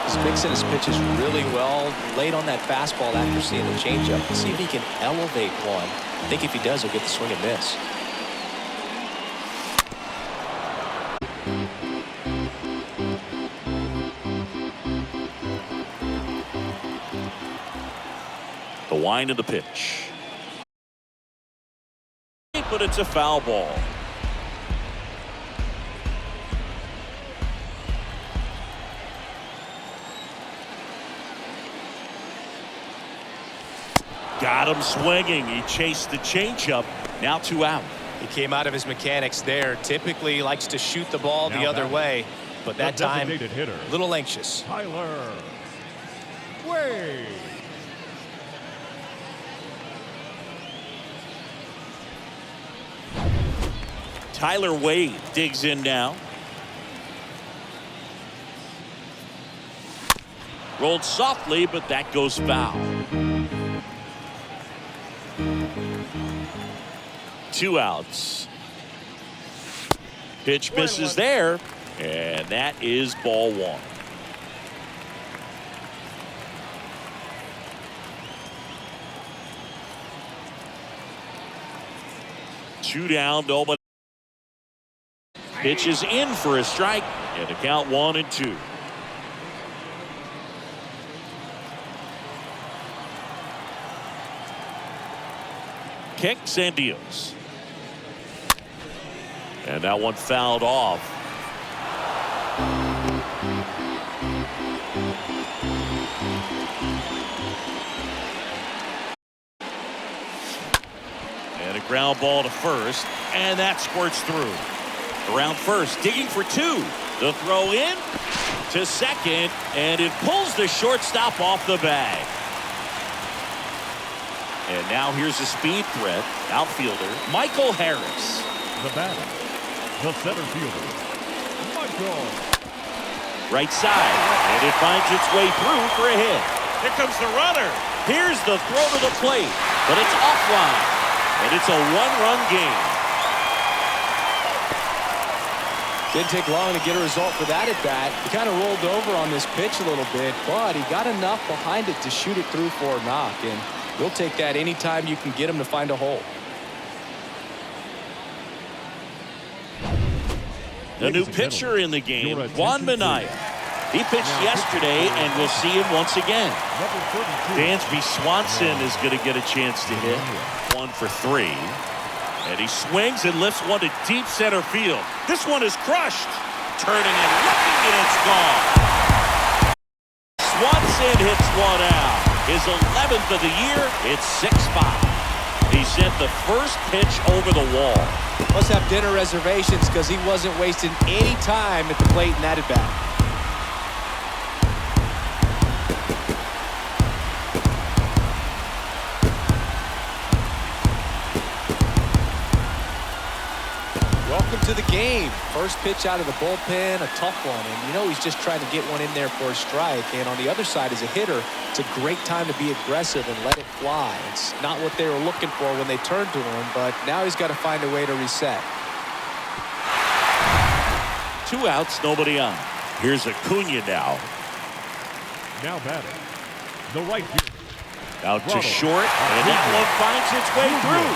He's mixing his pitches really well. Late on that fastball after seeing the changeup. Let's see if he can elevate one. I think if he does, he'll get the swing and miss. The wind of the pitch. But it's a foul ball. Got him swinging. He chased the changeup. Now 2 out. He came out of his mechanics there. Typically likes to shoot the ball the Now other way, but that time designated hitter, a little anxious. Tyler Wade. Tyler Wade digs in now. Rolled softly, but that goes foul. 2 outs. Pitch misses there, and that is ball 1. Two down, nobody. Pitch is in for a strike, and the count 1-2. Kicks and deals. And that one fouled off. And a ground ball to first, and that squirts through. Around first, digging for 2. The throw in to second, and it pulls the shortstop off the bag. And now here's a speed threat, outfielder Michael Harris. The batter, the center fielder, Michael. Right side, and it finds its way through for a hit. Here comes the runner. Here's the throw to the plate, but it's offline, and it's a 1-run game. Didn't take long to get a result for that at bat. He kind of rolled over on this pitch a little bit, but he got enough behind it to shoot it through for a knock, and you'll take that anytime you can get him to find a hole. The new pitcher in the game, Juan Minaya. He pitched yesterday, and we'll see him once again. Dansby Swanson is going to get a chance to hit. 1 for 3. And he swings and lifts one to deep center field. This one is crushed. Turning and looking, and it's gone. Swanson hits one out. His 11th of the year. It's 6-5. He sent the first pitch over the wall. Must have dinner reservations because he wasn't wasting any time at the plate in that at bat. Welcome to the game. First pitch out of the bullpen, a tough one. And you know he's just trying to get one in there for a strike. And on the other side, as a hitter, it's a great time to be aggressive and let it fly. It's not what they were looking for when they turned to him, but now he's got to find a way to reset. 2 outs, nobody on. Here's Acuna now. Now batting, the right fielder. Out to short, and that one finds its way through.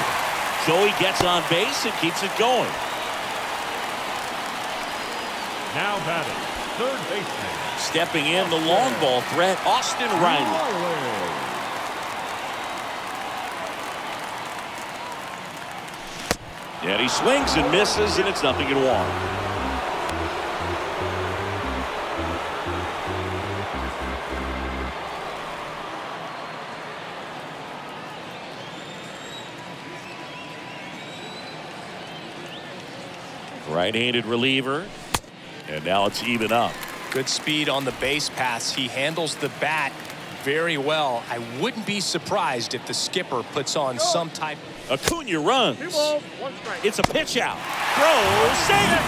Joey gets on base and keeps it going. Now batting, third baseman. Stepping in, the long ball threat, Austin Riley. And he swings and misses, and it's 0-1. Right-handed reliever, and now it's even up. Good speed on the base paths. He handles the bat very well. I wouldn't be surprised if the skipper puts on some type. Acuna runs. 2 balls, 1 strike. It's a pitch out. Throw, save.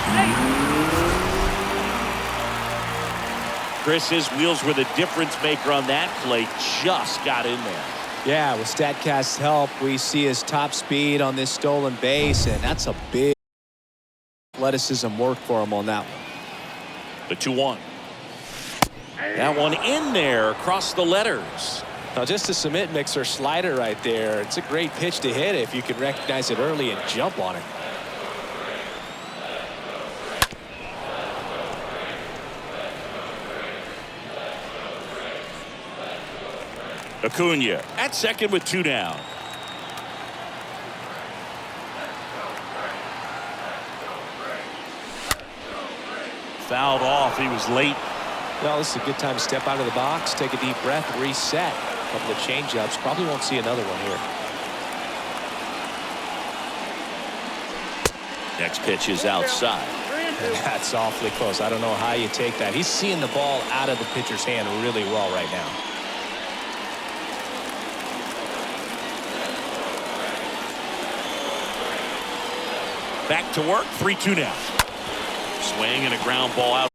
Chris, his wheels were the difference maker on that play. Just got in there. Yeah, with StatCast's help, we see his top speed on this stolen base, and that's a big athleticism work for him on that one. The 2-1. That one in there across the letters. Now, just a cement mixer slider right there. It's a great pitch to hit if you can recognize it early and jump on it. Acuna at second with 2 down. Fouled off. He was late. Well, this is a good time to step out of the box, take a deep breath, reset. A couple of change-ups. Probably won't see another one here. Next pitch is outside. 3-2. That's awfully close. I don't know how you take that. He's seeing the ball out of the pitcher's hand really well right now. Back to work. 3-2 now. Swing and a ground ball out.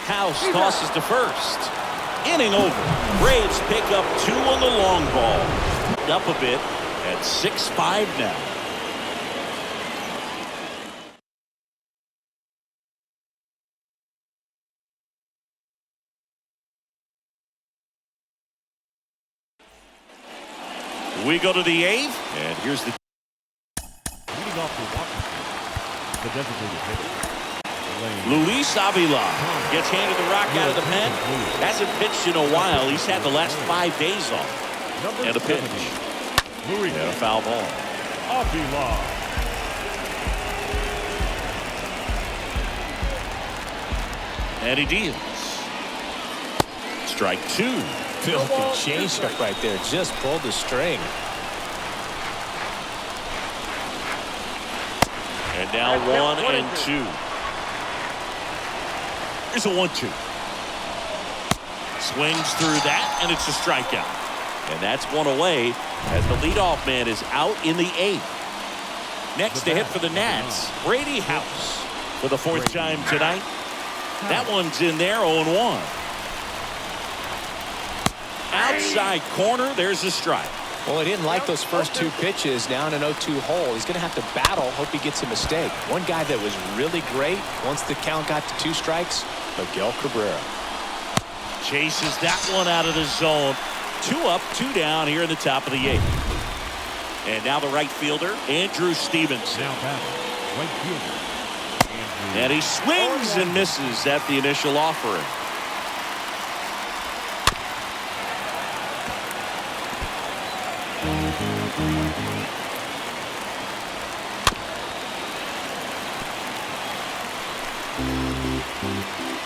House tosses to first. Inning over. Braves pick up 2 on the long ball. Up a bit at 6-5 now. We go to the 8th, and here's the Leading off for Washington, the designated hitter. Luis Avila gets handed the rock out of the pen. Hasn't pitched in a while. He's had the last 5 days off. And a pitch. Luis And a foul ball. Avila. And he deals. Strike 2. Filthy changeup right there. Just pulled the string. And now 1-2. Here's a 1-2. Swings through that, and it's a strikeout. And that's one away as the leadoff man is out in the 8th. Next to hit for the Nats, Brady House for the 4th time tonight. That one's in there, 0-1. Outside corner, there's a strike. Well, he didn't like those first 2 pitches. Now in an 0-2 hole, he's going to have to battle. Hope he gets a mistake. One guy that was really great once the count got to 2 strikes, Miguel Cabrera. Chases that one out of the zone. 2 up, 2 down here in the top of the 8th. And now the right fielder, Andrew Stevenson. Now batting, right fielder. And he swings and misses at the initial offering.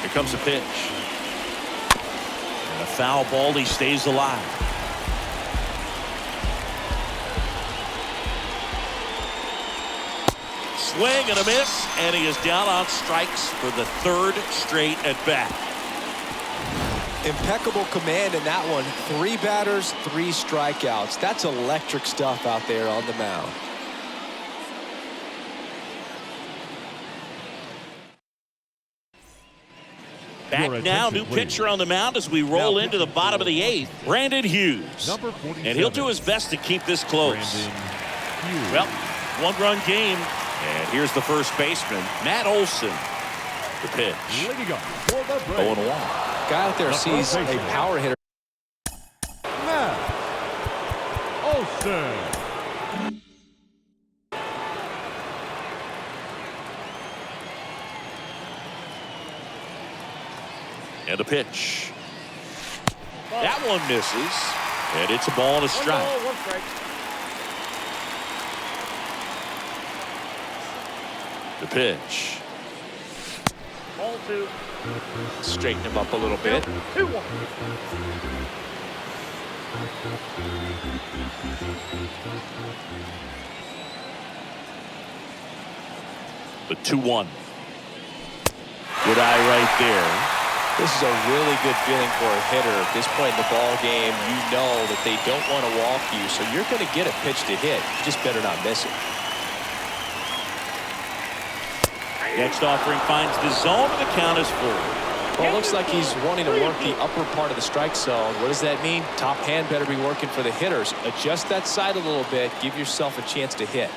Here comes a pitch. And a foul ball. He stays alive. Swing and a miss, and he is down on strikes for the 3rd straight at bat. Impeccable command in that one. 3 batters, 3 strikeouts. That's electric stuff out there on the mound. Back now, new pitcher on the mound as we roll into the bottom of the 8th. Brandon Hughes. Number 47. And he'll do his best to keep this close. Well, 1-run game. And here's the first baseman, Matt Olson. The pitch. Leading up for the 0-1. Braves, Guy out there sees a power hitter. Matt Olson. And a pitch. That one misses. And it's a ball and a 1 strike. ball, 1 strike. The pitch. Ball 2. Straighten him up a little bit. 2-1. The 2-1. Good eye right there. This is a really good feeling for a hitter. At this point in the ball game, you know that they don't want to walk you, so you're going to get a pitch to hit. You just better not miss it. Next offering finds the zone, and the count is 4. Well, it looks like he's wanting to work the upper part of the strike zone. What does that mean? Top hand better be working for the hitters. Adjust that side a little bit. Give yourself a chance to hit.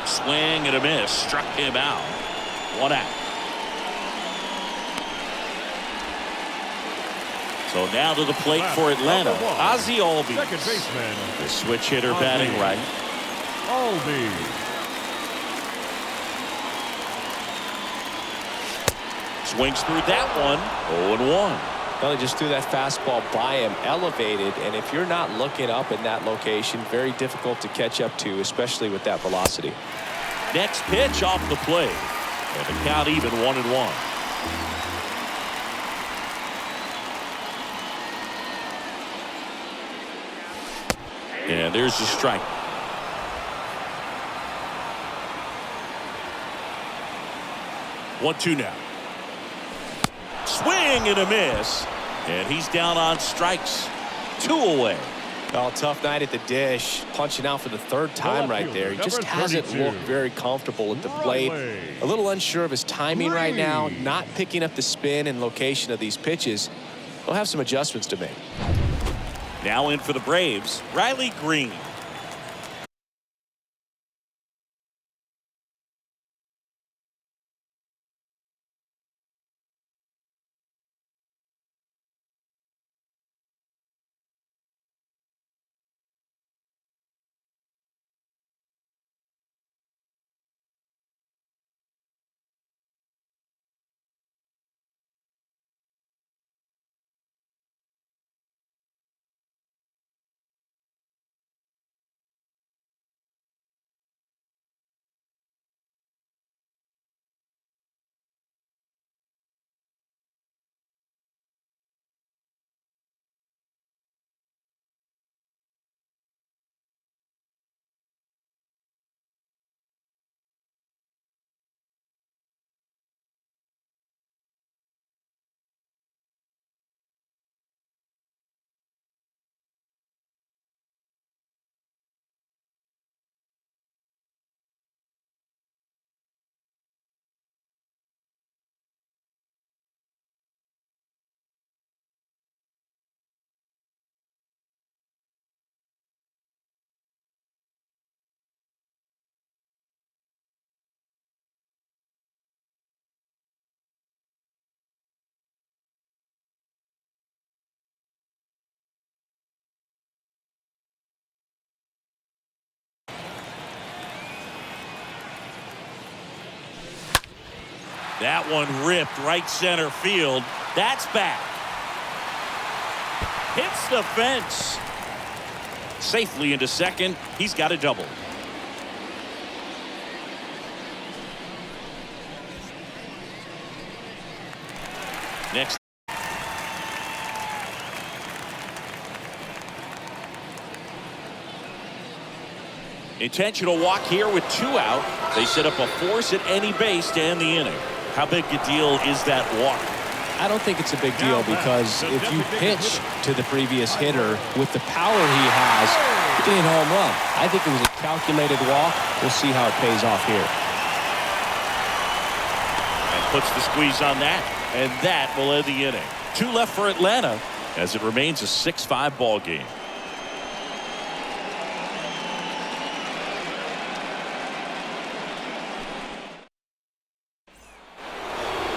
Swing and a miss. Struck him out. 1 out. So now to the plate for Atlanta, Ozzie Albies. Second baseman, The switch hitter batting right. Albies. Swings through that one. 0-1. Well, he just threw that fastball by him, elevated, and if you're not looking up in that location, very difficult to catch up to, especially with that velocity. Next pitch off the plate. And the count even 1-1. And there's the strike. One-two now. Swing and a miss. And he's down on strikes. 2 away. Well, tough night at the dish. Punching out for the 3rd time right there. He just hasn't looked very comfortable at the plate. A little unsure of his timing right now. Not picking up the spin and location of these pitches. He'll have some adjustments to make. Now in for the Braves, Riley Green. That one ripped right center field. That's back. Hits the fence. Safely into second. He's got a double. Next. Intentional walk here with 2 out. They set up a force at any base to end the inning. How big a deal is that walk? I don't think it's a big deal because if you pitch to the previous hitter with the power he has, hitting a home run. I think it was a calculated walk. We'll see how it pays off here. And puts the squeeze on that, and that will end the inning. 2 left for Atlanta as it remains a 6-5 ball game.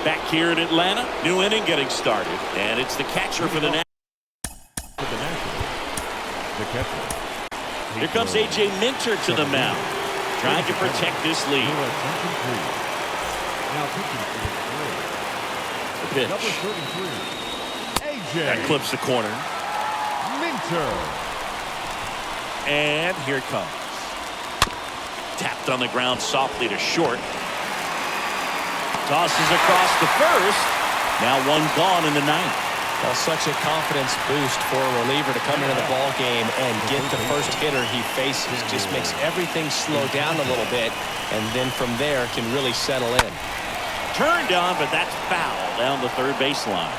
Back here in Atlanta, new inning getting started, and it's the catcher for the Nationals. The catcher. Here comes A.J. Minter to the mound, trying to protect this lead. Now pitching for The pitch. number 33, A.J. That clips the corner. Minter. And here it comes. Tapped on the ground softly to short. Tosses across the first. Now 1 gone in the 9th. Well, such a confidence boost for a reliever to come into the ball game and get the first hitter he faces. Just makes everything slow down a little bit, and then from there can really settle in. Turned on, but that's foul down the third baseline.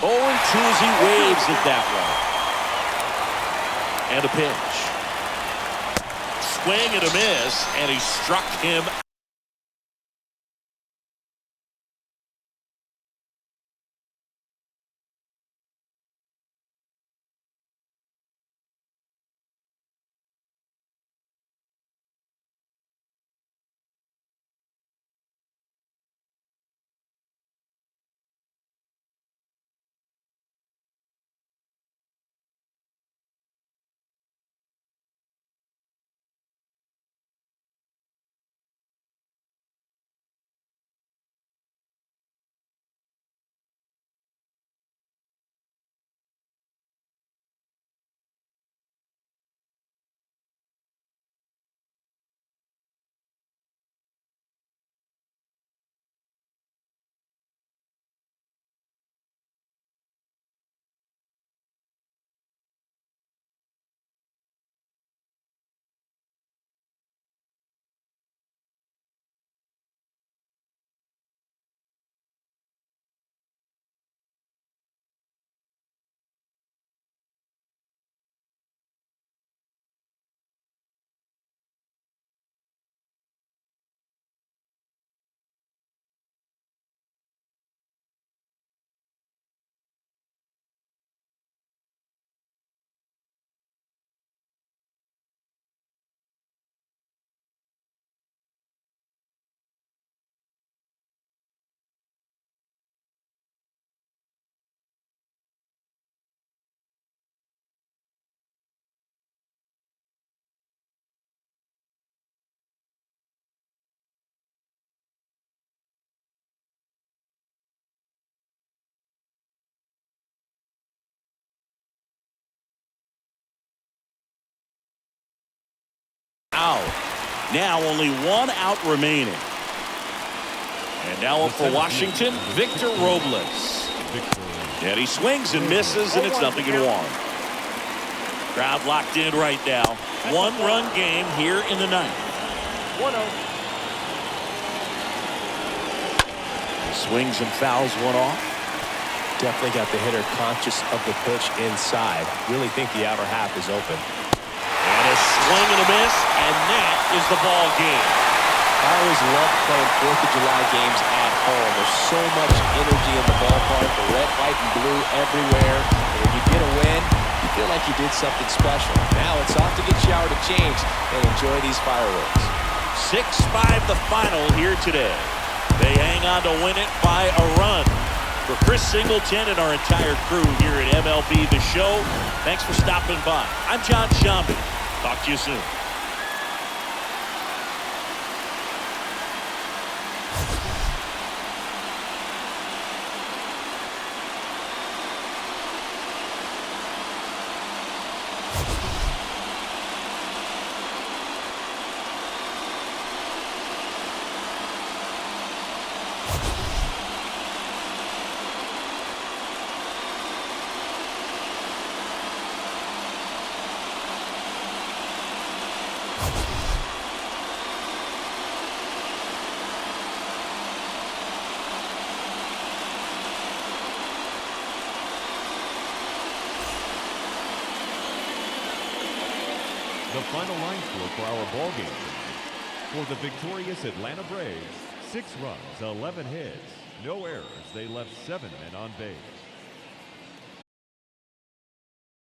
Oh, and 2 as he waves it that way. And a pitch. Swing and a miss, and he struck him. Out. Now only 1 out remaining. And now up for Washington, Victor Robles. And he swings and misses, and it's 0-1. Crowd locked in right now. 1-run game here in the 9th. 1-0. Swings and fouls one off. Definitely got the hitter conscious of the pitch inside. Really think the outer half is open. And a swing and a miss, and that is the ball game. I always love playing 4th of July games at home. There's so much energy in the ballpark, the red, white, and blue everywhere. And when you get a win, you feel like you did something special. Now it's off to get showered and changed and enjoy these fireworks. 6-5 the final here today. They hang on to win it by a run. For Chris Singleton and our entire crew here at MLB The Show, thanks for stopping by. I'm John Sciambi. Talk to you soon. The final line score for our ball game tonight. For the victorious Atlanta Braves, 6 runs, 11 hits, no errors. They left 7 men on base.